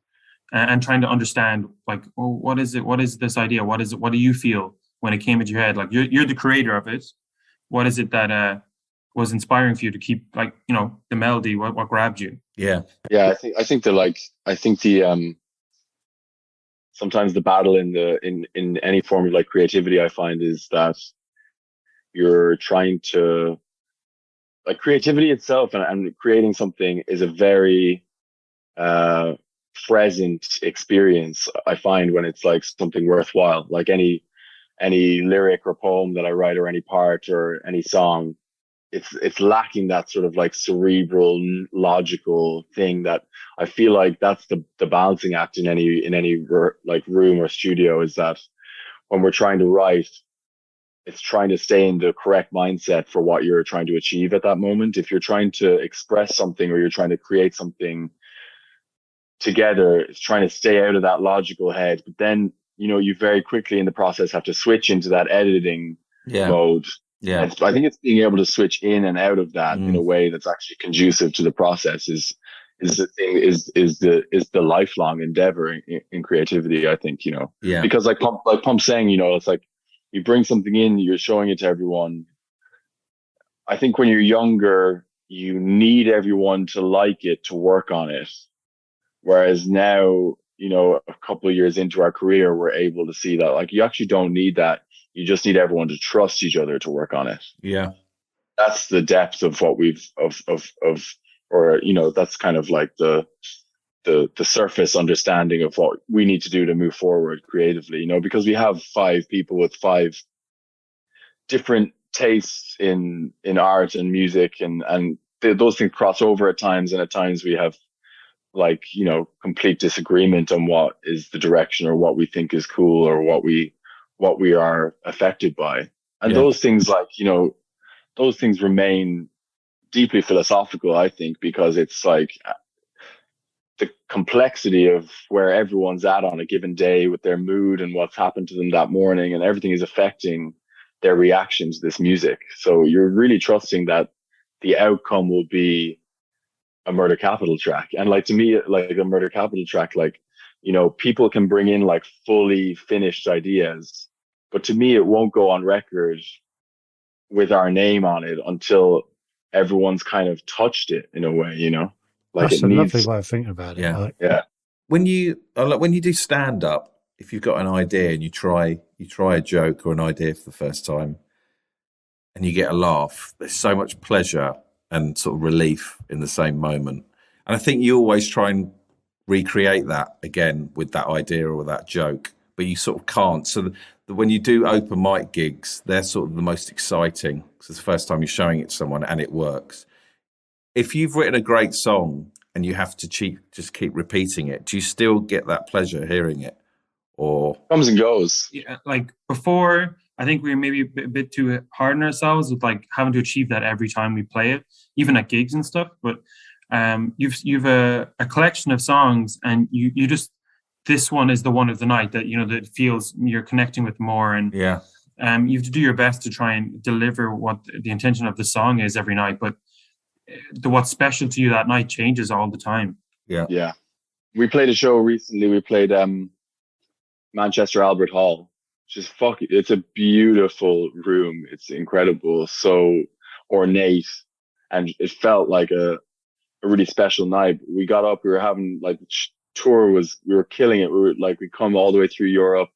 and trying to understand, like, oh, what is it? What is this idea? What is it? What do you feel when it came into your head? Like you're the creator of it. What is it that was inspiring for you to keep, like, the melody? What grabbed you? Yeah. I think the sometimes the battle in any form of like creativity, I find, is that you're trying to, like, creativity itself and creating something is a very present experience, I find, when it's like something worthwhile. Like any lyric or poem that I write, or any part or any song, it's lacking that sort of like cerebral, logical thing that I feel like that's the balancing act in any like room or studio, is that when we're trying to write, it's trying to stay in the correct mindset for what you're trying to achieve at that moment. If you're trying to express something or you're trying to create something together, it's trying to stay out of that logical head. But then, you very quickly in the process have to switch into that editing mode. Yeah. And I think it's being able to switch in and out of that in a way that's actually conducive to the process is the thing, is the lifelong endeavor in creativity, I think, because like Pump's saying, it's like you bring something in, you're showing it to everyone. I think when you're younger, you need everyone to like it, to work on it. Whereas now, you know, a couple of years into our career, we're able to see that like you actually don't need that. You just need everyone to trust each other to work on it. Yeah. That's the depth of what we've or you know, that's kind of like the surface understanding of what we need to do to move forward creatively, you know, because we have 5 people with 5 different tastes in art and music, and those things cross over at times, and at times we have like, you know, complete disagreement on what is the direction or what we think is cool or what we are affected by. And Yeah. those things, like, you know, those things remain deeply philosophical, I think, because it's like the complexity of where everyone's at on a given day with their mood and what's happened to them that morning, and everything is affecting their reaction to this music. So you're really trusting that the outcome will be a Murder Capital track. And like, to me, like a Murder Capital track, like, you know, people can bring in like fully finished ideas, but to me, it won't go on record with our name on it until everyone's kind of touched it in a way, you know, like That's it a lovely needs. way of thinking about it. Yeah. Like, Yeah. When you do stand up, if you've got an idea and you try a joke or an idea for the first time and you get a laugh, there's so much pleasure and sort of relief in the same moment. And I think you always try and recreate that again with that idea or that joke, but you sort of can't. So when you do open mic gigs, they're sort of the most exciting because it's the first time you're showing it to someone and it works. If you've written a great song and you have to just keep repeating it, do you still get that pleasure hearing it? Or Comes and goes. Yeah, like before, I think we were maybe a bit too hard on ourselves with like having to achieve that every time we play it, even at gigs and stuff. But you've a collection of songs, and you just, this one is the one of the night that, you know, that feels you're connecting with more, and yeah, you have to do your best to try and deliver what the intention of the song is every night. But what's special to you that night changes all the time. yeah, Yeah. We played a show recently. We played Manchester Albert Hall, which is it's a beautiful room. It's incredible, so ornate, and it felt like a really special night. We got up, we were having like we were killing it. We come all the way through Europe.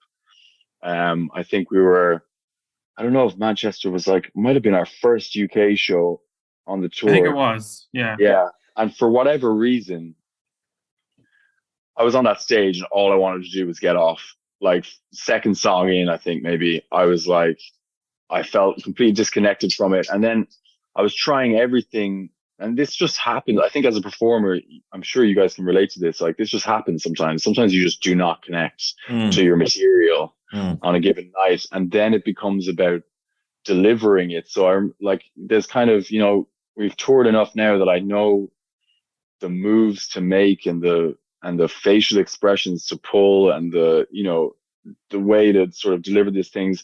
I think I don't know if Manchester was like, might have been our first UK show on the tour. I think it was, yeah. Yeah. And for whatever reason, I was on that stage and all I wanted to do was get off. Like, second song in, I think maybe, I was like, I felt completely disconnected from it. And then I was trying everything, and this just happened. I think as a performer, I'm sure you guys can relate to this. Like, this just happens sometimes. Sometimes you just do not connect to your material on a given night. And then it becomes about delivering it. So I'm like, there's kind of, you know, we've toured enough now that I know the moves to make and the facial expressions to pull and the, you know, the way to sort of deliver these things.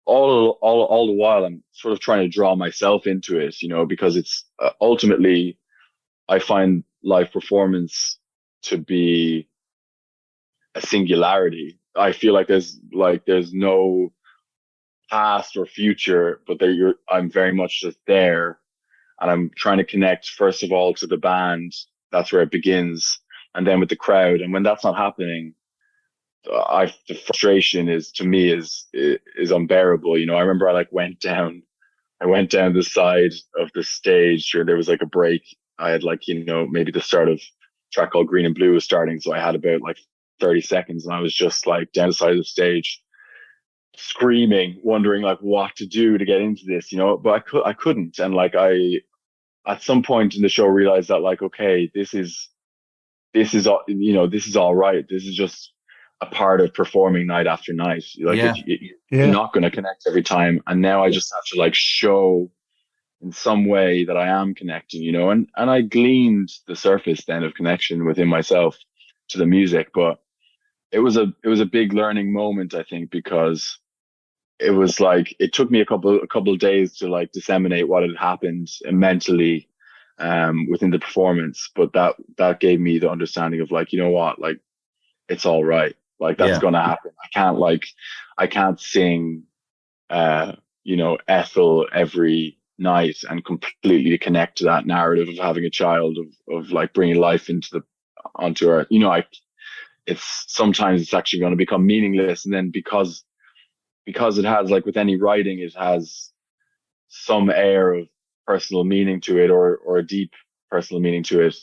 All the while, I'm sort of trying to draw myself into it, you know, because it's ultimately, I find live performance to be a singularity. I feel like there's no past or future, but I'm very much just there, and I'm trying to connect first of all to the band. That's where it begins, and then with the crowd. And when that's not happening, the frustration is unbearable. You know, I remember I went down the side of the stage, or there was like a break. I had like, you know, maybe the start of a track called Green and Blue was starting. So I had about like 30 seconds, and I was just like down the side of the stage screaming, wondering like what to do to get into this, you know, but I couldn't. And like, at some point in the show realized that like, okay, this is all, you know, this is all right. This is just a part of performing night after night. Like, you're not going to connect every time. And now I just have to like show in some way that I am connecting, you know, and I gleaned the surface then of connection within myself to the music. But it was a big learning moment, I think, because it was like, it took me a couple of days to like disseminate what had happened mentally within the performance. But that gave me the understanding of like, you know what, like, it's all right. Like, that's going to happen. I can't sing, you know, Ethel every night and completely connect to that narrative of having a child, of like bringing life into onto our, it's sometimes it's actually going to become meaningless. And then because it has, like with any writing, it has some air of personal meaning to it, or a deep personal meaning to it,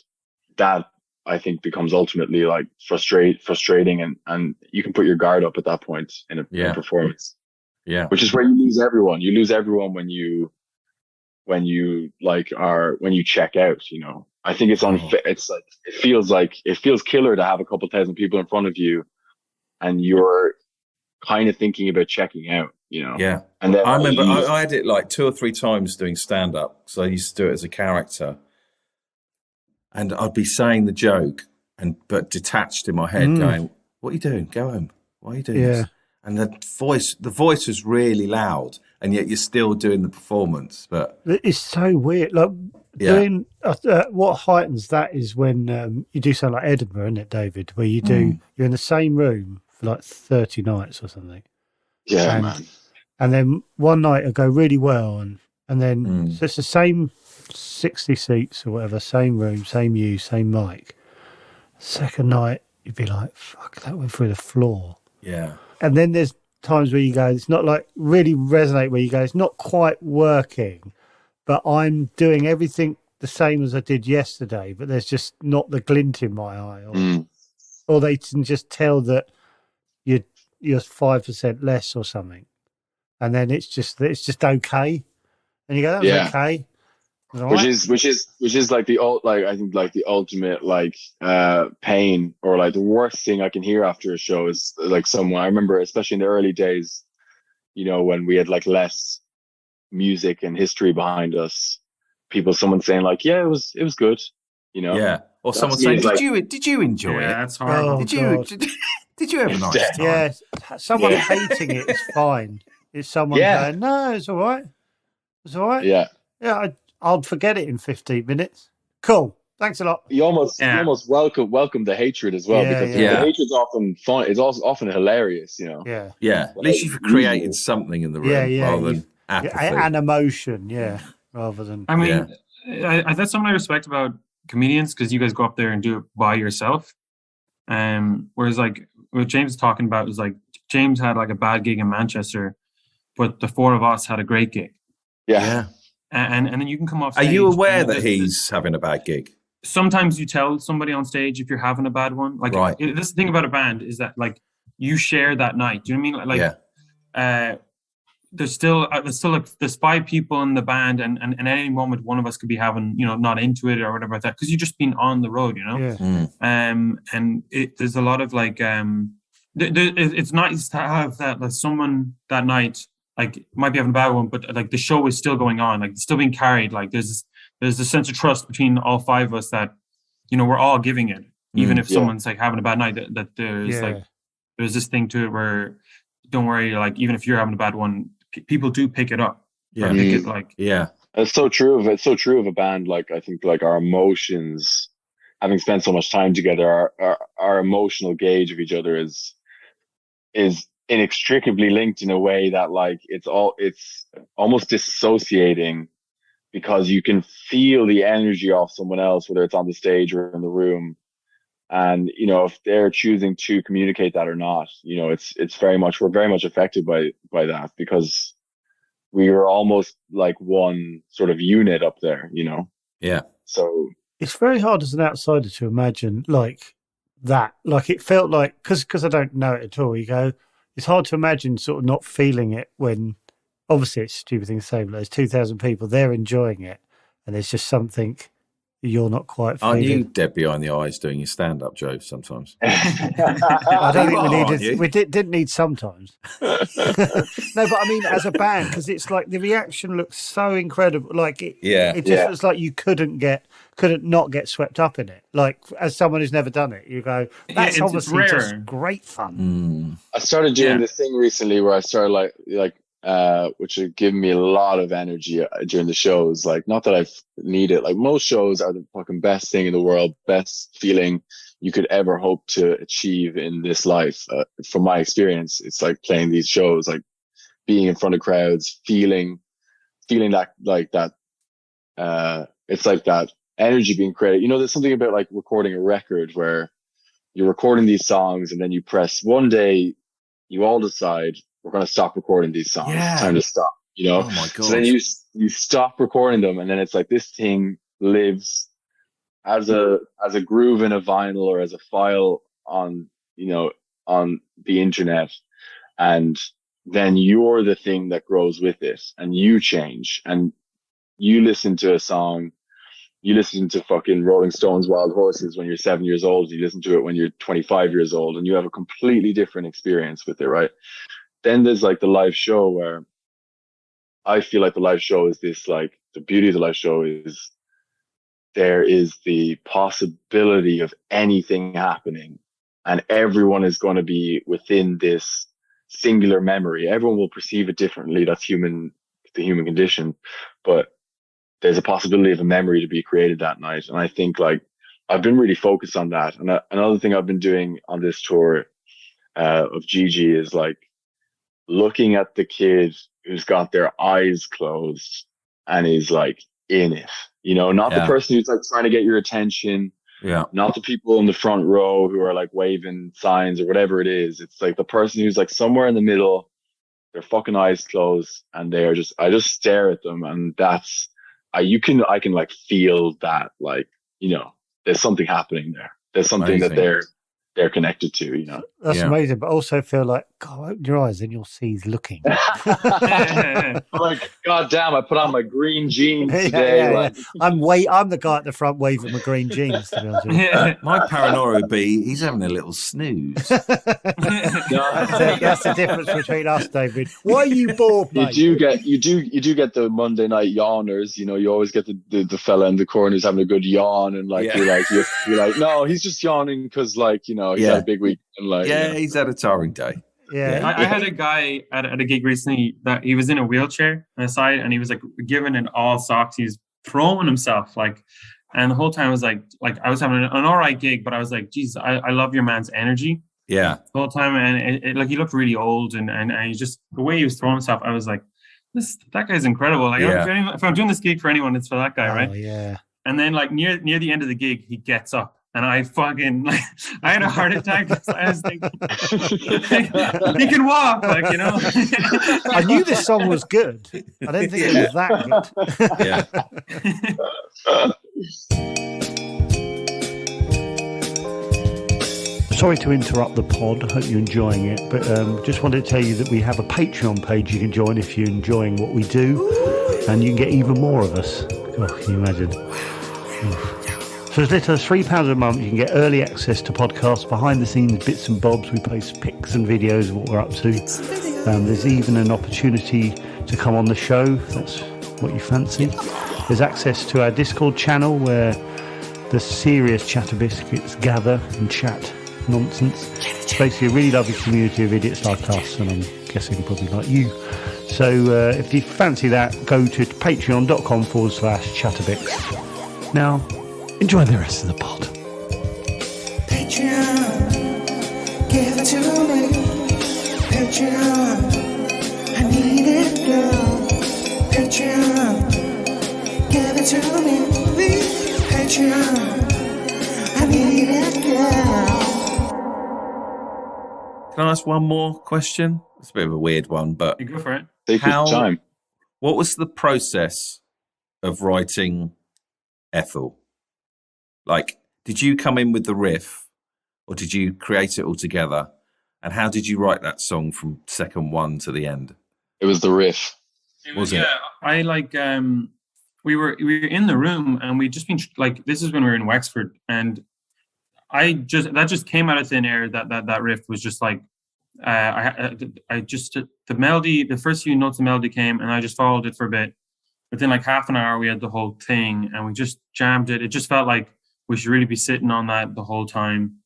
that I think becomes ultimately like frustrating, and you can put your guard up at that point in a performance. Yeah. Which is where you lose everyone. You lose everyone when you check out, I think it's unfair. It's like, it feels killer to have a couple thousand people in front of you and you're kind of thinking about checking out, Yeah. And then I remember I had it like 2 or 3 times doing stand up, because I used to do it as a character. And I'd be saying the joke but detached in my head, going, "What are you doing? Go home. Why are you doing this?" And the voice was really loud, and yet you're still doing the performance. But it's so weird. Like doing what heightens that is when you do something like Edinburgh, isn't it, David? Where you're in the same room for like 30 nights or something. Yeah, man. And then one night it'll go really well, and then so it's the same 60 seats or whatever, same room, same you, same mic. Second night you'd be like, "Fuck, that went through the floor." yeah, And then there's times where you go, it's not like really resonate, where you go, it's not quite working, but I'm doing everything the same as I did yesterday, but there's just not the glint in my eye, or they can just tell that you're 5% less or something, and then it's just okay, and you go, "That was okay." Which is like I think like the ultimate like pain, or like the worst thing I can hear after a show is like someone, I remember especially in the early days, when we had like less music and history behind us, someone saying like, "Yeah, it was good," yeah, or That someone to me saying, is like, did you enjoy it? That's horrible. Oh, Did you God. did you have a nice time? Yeah, someone hating it is fine. It's someone going, "No, it's all right. It's all right." Yeah. Yeah, I'll forget it in 15 minutes. Cool. Thanks a lot. You almost welcome the hatred as well, because the hatred's often fun. It's also often hilarious, Yeah. Yeah, at least you've created something in the room rather than apathy. An emotion, rather than. I mean, that's something I respect about comedians, because you guys go up there and do it by yourself. Whereas like what James is talking about is like, James had like a bad gig in Manchester, but the 4 of us had a great gig. Yeah. And then you can come off stage. Are you aware that he's having a bad gig? Sometimes you tell somebody on stage if you're having a bad one. Like, this thing about a band is that like you share that night. Do you know what I mean? Like, there's still like there's 5 people in the band, and at any moment one of us could be having, not into it or whatever like that, because you've just been on the road, and there's a lot of like it's nice to have that, like, someone that night like might be having a bad one, but like the show is still going on, like it's still being carried. Like there's this sense of trust between all 5 of us that we're all giving it, even if someone's like having a bad night. That there's like there's this thing to it where, don't worry, like even if you're having a bad one, people do pick it up. Yeah, pick it, like it's so true of a band. Like I think like our emotions, having spent so much time together, our emotional gauge of each other is inextricably linked in a way that like it's almost disassociating, because you can feel the energy of someone else, whether it's on the stage or in the room. And, if they're choosing to communicate that or not, it's very much, we're very much affected by that, because we are almost like one sort of unit up there, Yeah. So it's very hard as an outsider to imagine like that. Like it felt like, because I don't know it at all, you go, it's hard to imagine sort of not feeling it when, obviously it's a stupid thing to say, but there's 2,000 people, they're enjoying it, and there's just something you're not quite feeling. Aren't you dead behind the eyes doing your stand-up, Joe, sometimes? I don't think we needed. We didn't need sometimes. No, but I mean, as a band, because it's like the reaction looks so incredible. Like it just looks like you couldn't not get swept up in it. Like as someone who's never done it, you go, that's obviously just great fun. I started doing this thing recently where I started like which have given me a lot of energy during the shows. Like, not that I need it. Like, most shows are the fucking best thing in the world, best feeling you could ever hope to achieve in this life. From my experience, it's like playing these shows, like being in front of crowds, feeling that, like that. It's like that energy being created. You know, there's something about like recording a record where you're recording these songs and then you press one day, you all decide we're going to stop recording these songs. Yeah. It's time to stop, you know? Oh my God. So then you stop recording them, and then it's like this thing lives as a groove in a vinyl or as a file on, you know, on the internet. And then you're the thing that grows with it, and you change, and you listen to a song. You listen to fucking Rolling Stones' Wild Horses when you're 7 years old. You listen to it when you're 25 years old, and you have a completely different experience with it, right? Then there's like the live show, where I feel like the live show is this, like, the beauty of the live show is there is the possibility of anything happening, and everyone is going to be within this singular memory. Everyone will perceive it differently. That's the human condition, but there's a possibility of a memory to be created that night. And I think, like, I've been really focused on that. And another thing I've been doing on this tour of Gigi is like looking at the kid who's got their eyes closed and is like in it, you know, not the person who's like trying to get your attention. Yeah. Not the people in the front row who are like waving signs or whatever it is. It's like the person who's like somewhere in the middle, their fucking eyes closed, and I just stare at them, and that's, I can like feel that, like, you know, there's something happening there. There's something that they're connected to, you know. That's amazing, but also feel like, God, open your eyes and you'll see he's looking. Like, God damn, I put on my green jeans today. Like. I'm the guy at the front waving my green jeans, to be honest with you. My paranoia would be he's having a little snooze. That's the difference between us, David. Why are you bored, mate? You do get the Monday night yawners. You know, you always get the fella in the corner who's having a good yawn, and like you're like, no, he's just yawning because, like, you know, he's had a big week, and like, he's had a tiring day. I had a guy at a gig recently that he was in a wheelchair on the side, and he was like giving it all socks. He was throwing himself, like, and the whole time I was like I was having an all right gig, but I was like, Jesus, I love your man's energy. Yeah, the whole time, and it like he looked really old, and he just, the way he was throwing himself, I was like, that guy's incredible. Like, if I'm doing this gig for anyone, it's for that guy, right? Yeah. And then like near the end of the gig, he gets up. And I fucking, like, I had a heart attack. I was thinking, he can walk, like, you know. I knew this song was good. I didn't think it was that good. Sorry to interrupt the pod. I hope you're enjoying it. But just wanted to tell you that we have a Patreon page you can join if you're enjoying what we do. And you can get even more of us. Oh, can you imagine? For as little as £3 a month, you can get early access to podcasts, behind-the-scenes bits and bobs. We post pics and videos of what we're up to. There's even an opportunity to come on the show, if that's what you fancy. There's access to our Discord channel, where the serious chatter biscuits gather and chat nonsense. It's basically a really lovely community of idiots like us, and I'm guessing probably like you. So if you fancy that, go to patreon.com/chatterbix. Now, enjoy the rest of the pod. Patreon, give it to me. Patreon, I need it, girl. Patreon, give it to me. Patreon, I need it, girl. Can I ask one more question? It's a bit of a weird one, but You go for it. Take your time. What was the process of writing Ethel? Like, did you come in with the riff, or did you create it all together? And how did you write that song from second one to the end? It was the riff. Was it? I like we were in the room, and we'd just been like, this is when we were in Wexford, and that just came out of thin air. That riff was just like, I just, the melody, the first few notes of melody came, and I just followed it for a bit. Within like half an hour, we had the whole thing, and we just jammed it. It just felt like we should really be sitting on that the whole time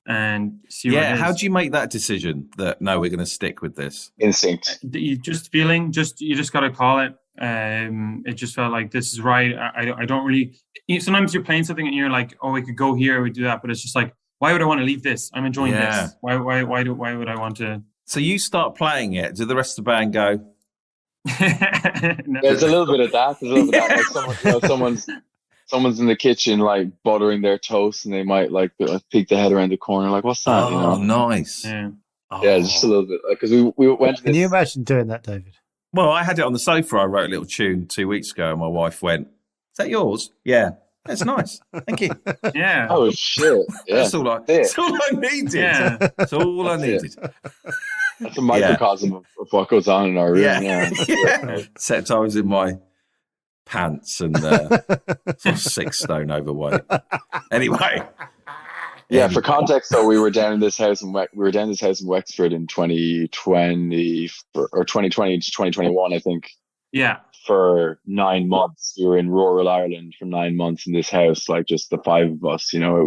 and see what it is. How do you make that decision that, no, we're going to stick with this? Instinct. You just feeling, you just got to call it. It just felt like this is right. I don't really, sometimes you're playing something and you're like, oh, we could go here, we do that. But it's just like, why would I want to leave this? I'm enjoying this. Why would I want to? So you start playing it. Do the rest of the band go? No. There's a little bit of that. Like someone's someone's in the kitchen like buttering their toast, and they might like peek their head around the corner, like, "What's that?" You Oh, know? nice. Yeah. Yeah, just a little bit, because we went to Can you this. imagine doing that, David? Well, I had it on the sofa. I wrote a little tune 2 weeks ago, and my wife went, "Is that yours?" Yeah, that's nice. Thank you. Yeah. Oh shit! Yeah, That's all I needed. Yeah. That's all I That's needed. That's a microcosm of what goes on in our room. Yeah. Yeah. Except I was in my pants and sort of 6 stone overweight. Anyway. Yeah, for context, though, we were down in this house in Wexford in 2020 or 2020 to 2021, I think, Yeah. for 9 months. We were in rural Ireland for 9 months in this house, like just the 5 of us. You know, it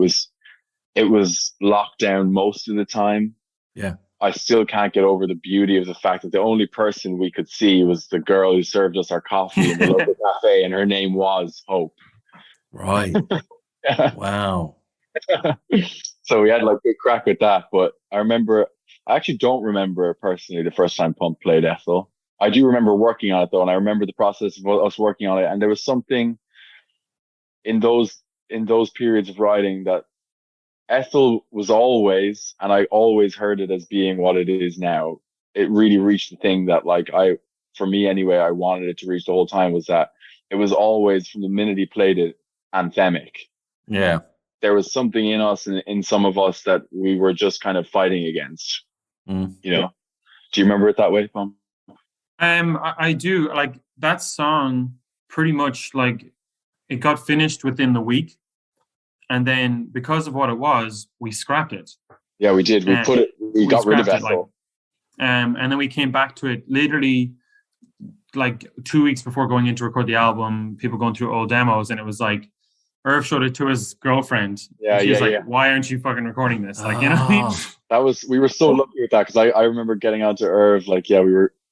was locked down most of the time. Yeah. I still can't get over the beauty of the fact that the only person we could see was the girl who served us our coffee in the local cafe, and her name was Hope. Right. Wow. So we had like good crack with that. But I actually don't remember personally the first time Pump played Ethel. I do remember working on it though, and I remember the process of us working on it. And there was something in those periods of writing that Ethel was always, and I always heard it as being what it is now. It really reached the thing that, like, for me anyway, I wanted it to reach the whole time, was that it was always, from the minute he played it, anthemic. Yeah. There was something in us, in some of us, that we were just kind of fighting against. You know? Do you remember it that way, Pom? I do. Like, that song, pretty much, like, it got finished within the week. And then, because of what it was, we scrapped it. Yeah, we did. We got rid of Ethel. And then we came back to it literally like 2 weeks before going in to record the album, people going through old demos, and it was like, Irv showed it to his girlfriend. Yeah, she was like, yeah. "Why aren't you fucking recording this?" Like, you know what I mean? We were so lucky with that, because I remember getting onto Irv, like, yeah,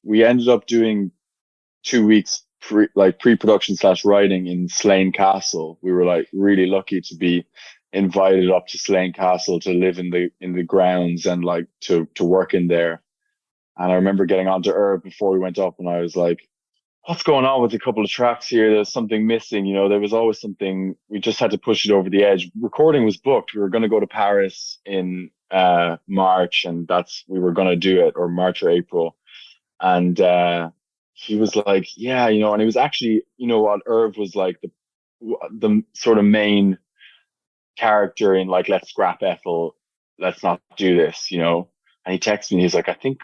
we ended up doing 2 weeks pre-production / writing in Slane Castle. We were like really lucky to be invited up to Slane Castle to live in the grounds and like to work in there. And I remember getting onto Irv before we went up, and I was like, "What's going on with a couple of tracks here? There's something missing." You know, there was always something. We just had to push it over the edge. Recording was booked. We were going to go to Paris in March, and we were going to do it, or March or April. And he was like, "Yeah, you know," and it was actually, you know what, Irv was like the sort of main character in like, let's scrap Ethel, let's not do this, you know. And he texted me, he's like, "I think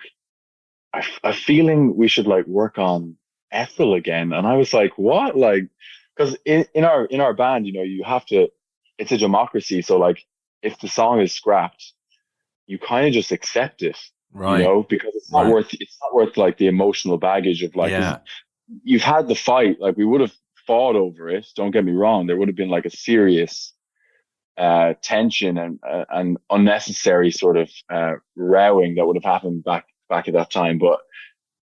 I'm feeling we should like work on Ethel again." And I was like, "What?" Like, because in our band, you know, you have to, it's a democracy. So like, if the song is scrapped, you kind of just accept it, right? You know, because it's not worth like the emotional baggage of like, you've had the fight. Like, we would have fought over it. Don't get me wrong. There would have been like a serious tension and unnecessary sort of rowing that would have happened back at that time. But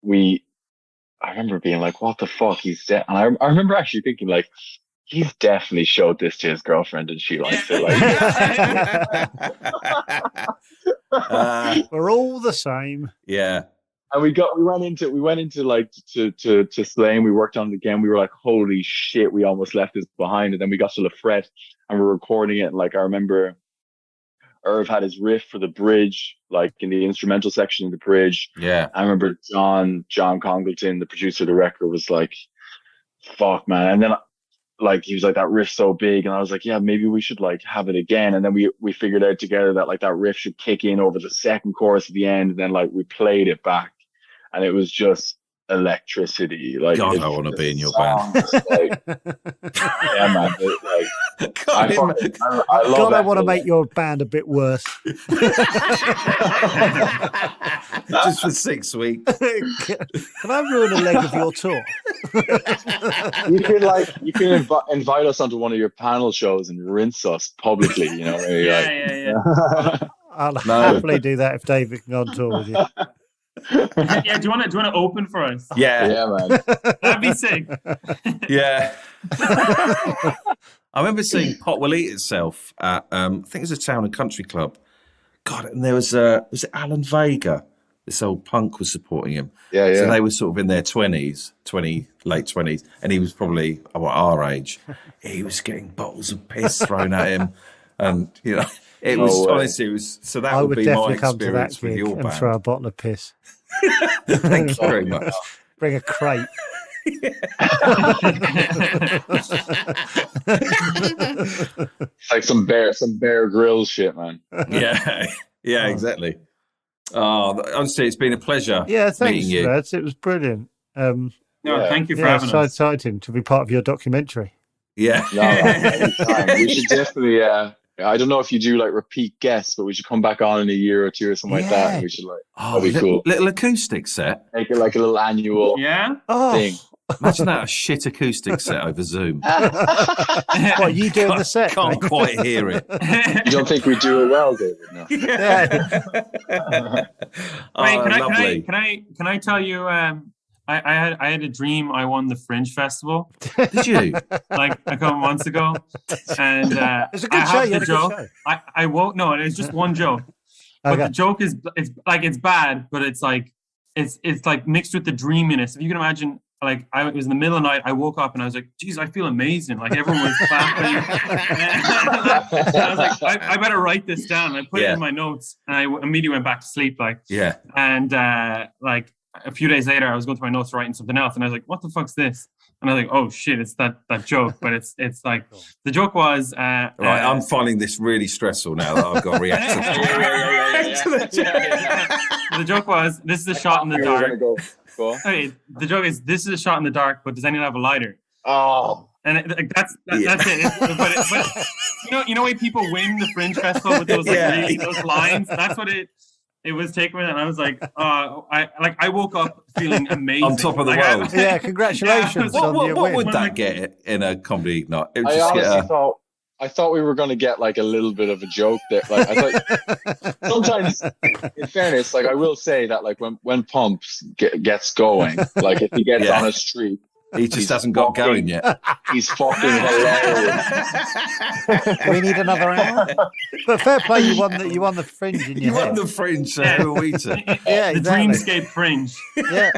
I remember being like, "What the fuck?" He's dead. And I remember actually thinking like, he's definitely showed this to his girlfriend and she likes it. Like, we're all the same. Yeah. And we went into like to Slane. We worked on it again. We were like, "Holy shit, we almost left this behind." And then we got to Lafret and we're recording it. And like, I remember Irv had his riff for the bridge, like in the instrumental section of the bridge. Yeah. I remember John Congleton, the producer of the record, was like, "Fuck, man." And then like, he was like, "That riff's so big." And I was like, "Yeah, maybe we should like have it again." And then we figured out together that like that riff should kick in over the second chorus at the end. And then like we played it back, and it was just electricity. Like, God, I want to be in your band. Like, yeah, man. I want to make your band a bit worse. Just for 6 weeks. Can I ruin a leg of your tour? You can invite us onto one of your panel shows and rinse us publicly. You know. Yeah. I'll happily do that if David can go on tour with you. Yeah, do you want to open for us? Yeah, man. That'd be sick. Yeah. I remember seeing Pot Will Eat Itself at I think it was a town and country club. God, and there was it Alan Vega this old punk was supporting him. Yeah, So yeah. they were sort of in their late 20s, and he was probably our age. He was getting bottles of piss thrown at him, and it No was way. honestly it was. So that I would would be my definitely come to that experience with gig your and throw a band. bottle of piss. Thank you very much. Bring a crate. It's like some Bear Grylls shit, man. Yeah, exactly. Honestly, it's been a pleasure. Yeah, thanks, meeting you. lads. It was brilliant. No, Yeah. thank you for Yeah, having so us. exciting to be part of your documentary. Yeah. No, anytime. We should definitely. I don't know if you do like repeat guests, but we should come back on in a year or two or something like that. And we should that'd be cool. Little acoustic set. Make it like a little annual Yeah. Oh, thing. Imagine that, a shit acoustic set over Zoom. what you doing the set? Can't mate? quite hear it. You don't think we do it well, David? No. Yeah. Wait, Lovely. can I tell you? I had a dream. I won the Fringe Festival Did you? like a couple months ago, and It's a good I show. have You the had a good joke. show. I won't. No, it's just one joke. But Okay. the joke is it's bad, but it's like mixed with the dreaminess. If you can imagine, like it was in the middle of the night. I woke up and I was like, "Geez, I feel amazing!" Like everyone was clapping. And I was like, "I better write this down." I put it in my notes, and I immediately went back to sleep. Yeah. And like a few days later, I was going through my notes writing something else, and I was like, "What the fuck's this?" And I was like, "Oh shit, it's that joke." But it's like the joke was. Right, I'm finding this really stressful now that I've got to react to The joke was, "This is a shot in the We're dark." gonna go. Okay, the joke is, "This is a shot in the dark, but does anyone have a lighter?" Oh, And that's it. But you know when people win the Fringe Festival with those those lines. That's what it was taken with, and I was like, I woke up feeling amazing, On top of the Like, world. Yeah, congratulations on your What win. would that get in a comedy night? It would I just honestly thought we were going to get like a little bit of a joke there. Like I thought sometimes, in fairness, like I will say that like when Pumps gets going, like if he gets on a street, he just hasn't got going yet. he's fucking hilarious. We need another hour. But fair play, you won the Fringe in your You head. won the Fringe, so who are we to? Yeah, the exactly. Dreamscape Fringe. Yeah.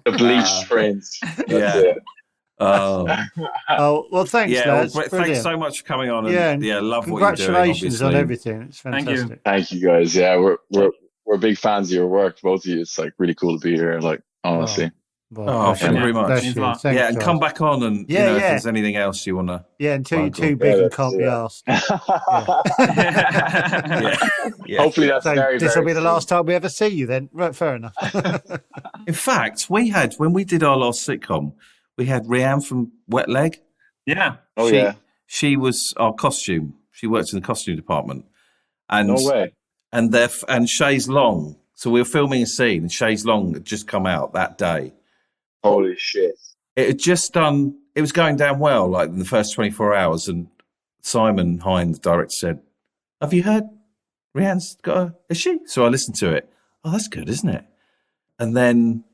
The bleached Fringe. That's Yeah. it. Oh well, thanks, Yeah, lads. thanks Brilliant. so much for coming on. And, Yeah, and love what you're doing. Congratulations on obviously. everything. It's Thank you. fantastic. Thank you guys. Yeah, we're big fans of your work, both of you. It's like really cool to be here. Like honestly. Well, Oh, bless thank you you. very much. Bless Means a you. lot. Thanks, Yeah, and guys. come back on and Yeah, if yeah. there's anything else you want to. Yeah, until you're Michael. too big Yeah, and can't be that's asked. Yeah. Hopefully that's So very, this very will be the soon. last time we ever see you then. Right, fair enough. In fact, when we did our last sitcom, we had Rianne from Wet Leg. Yeah. Oh she, yeah. She was our costume. She worked in the costume department. And No way. and Shays Long. So we were filming a scene and Shays Long had just come out that day. Holy shit. It had just done, it was going down well, like in the first 24 hours. And Simon Hine, the director, said, "Have you heard Rianne's got a, is she?" So I listened to it. Oh, that's good, isn't it? And then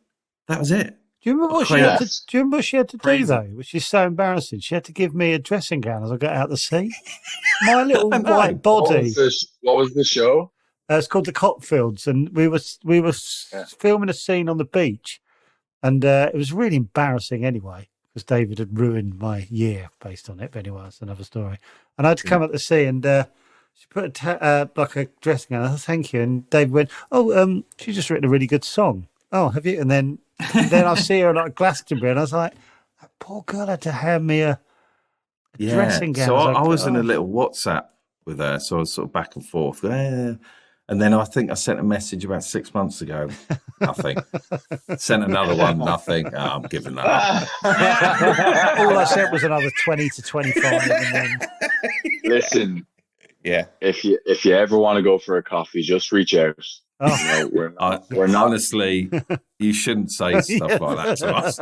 that was it. Do you remember what she had to do Crazy. though? Which is so embarrassing. She had to give me a dressing gown as I got out the sea. My little I know. white body. What was the show? It's called the Cockfields, and we were filming a scene on the beach, and it was really embarrassing anyway because David had ruined my year based on it. But anyway, that's another story. And I had to come at the sea, and she put like a dressing gown. I said, "Thank you." And David went, "Oh, she's just written a really good song. Oh, have you?" And then I see her at Glastonbury, and I was like, "That poor girl had to hand me a dressing gown." So I was I like, was in "Oh." a little WhatsApp with her, so I was sort of back and forth. And then I think I sent a message about 6 months ago. Nothing. Sent another one. Nothing. Oh, I'm giving that up. All I said was another 20 to 25, and then Listen, Yeah. if you ever want to go for a coffee, just reach out. oh, You know, we're not. Honestly, you shouldn't say stuff like that to us.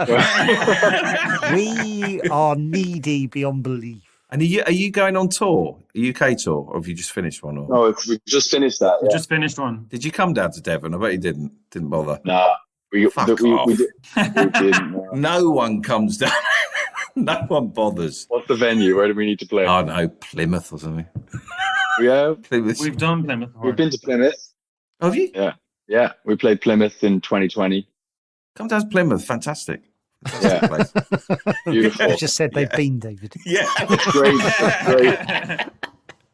we are needy beyond belief. And are you going on tour, a UK tour, or have you just finished one? Or No, we just finished that. We Yeah. just finished one. did you come down to Devon? I bet you didn't. Didn't bother. Nah, we Fuck didn't. off. We didn't. No one comes down. No one bothers. What's the venue? Where do we need to play? Oh no, Plymouth or something. We have. Plymouth. We've done Plymouth. before. We've been to Plymouth. Have you? Yeah. Yeah, we played Plymouth in 2020. Come down to Plymouth. Fantastic. Yeah. Place. Beautiful. I just said they've been, David. Yeah. Great,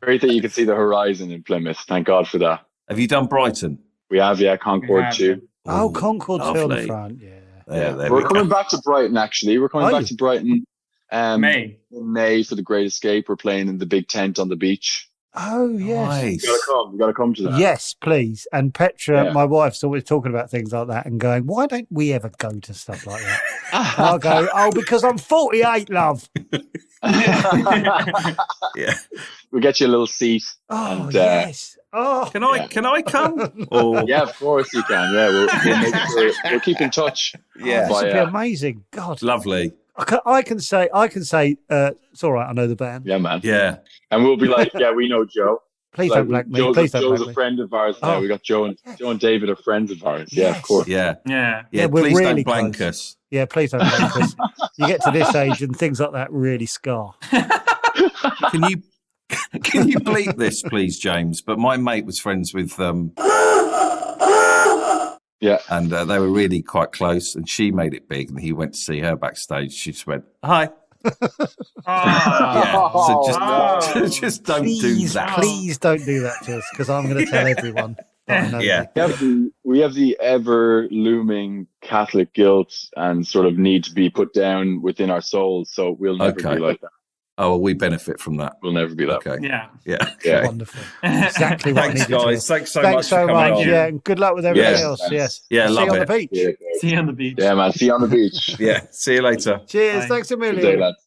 great that you can see the horizon in Plymouth. Thank God for that. Have you done Brighton? We have, Concord too. Oh, Ooh, Concord's on the lovely. front. Yeah. There We're we coming go. back to Brighton. Actually, we're coming Are back you? to Brighton. May. In May for the Great Escape. We're playing in the big tent on the beach. Oh, yes. Nice. You gotta come to that. Yes, please. And Petra, Yeah. my wife's always talking about things like that and going, why don't we ever go to stuff like that? And I'll go, oh, because I'm 48, love. Yeah. We'll get you a little seat. Oh, And, yes. Oh, Can I come? Or Yeah, of course you can. Yeah, we'll keep in touch. yeah. this would be Via- amazing. God. Lovely. I can say, it's all right. I know the band. Yeah, man. Yeah. And we'll be like, yeah, we know Joe. Please Like, don't black me. Joe's, Please don't Joe's black a me. friend of ours now. Oh. We got Joe and David are friends of ours. Yeah, Yes. of course. Yeah. Yeah. Yeah. we're Please really don't blank close. us. Yeah, please don't black us. You get to this age and things like that really scar. Can you bleep this, please, James? But my mate was friends with Yeah. and they were really quite close. And she made it big, and he went to see her backstage. She just went, "Hi." Yeah. Oh, So no. just don't do Please, that. please don't do that to us because I'm going to tell everyone. that I know Yeah. We have the ever looming Catholic guilt and sort of need to be put down within our souls. So we'll never Okay. be like that. Oh, well, we benefit from that. We'll never be that. Okay. Yeah. Yeah. Yeah. Wonderful. Exactly what I Thanks, needed to guys. hear. Thanks so Thanks much so for coming much. on. Yeah, and good luck with everything Yes. else. Yes. Yeah, See love you on it. the beach. Yeah, See you on the beach. yeah, man. See you on the beach. Yeah. See you later. Cheers. Bye. Thanks a Good day, million. lads.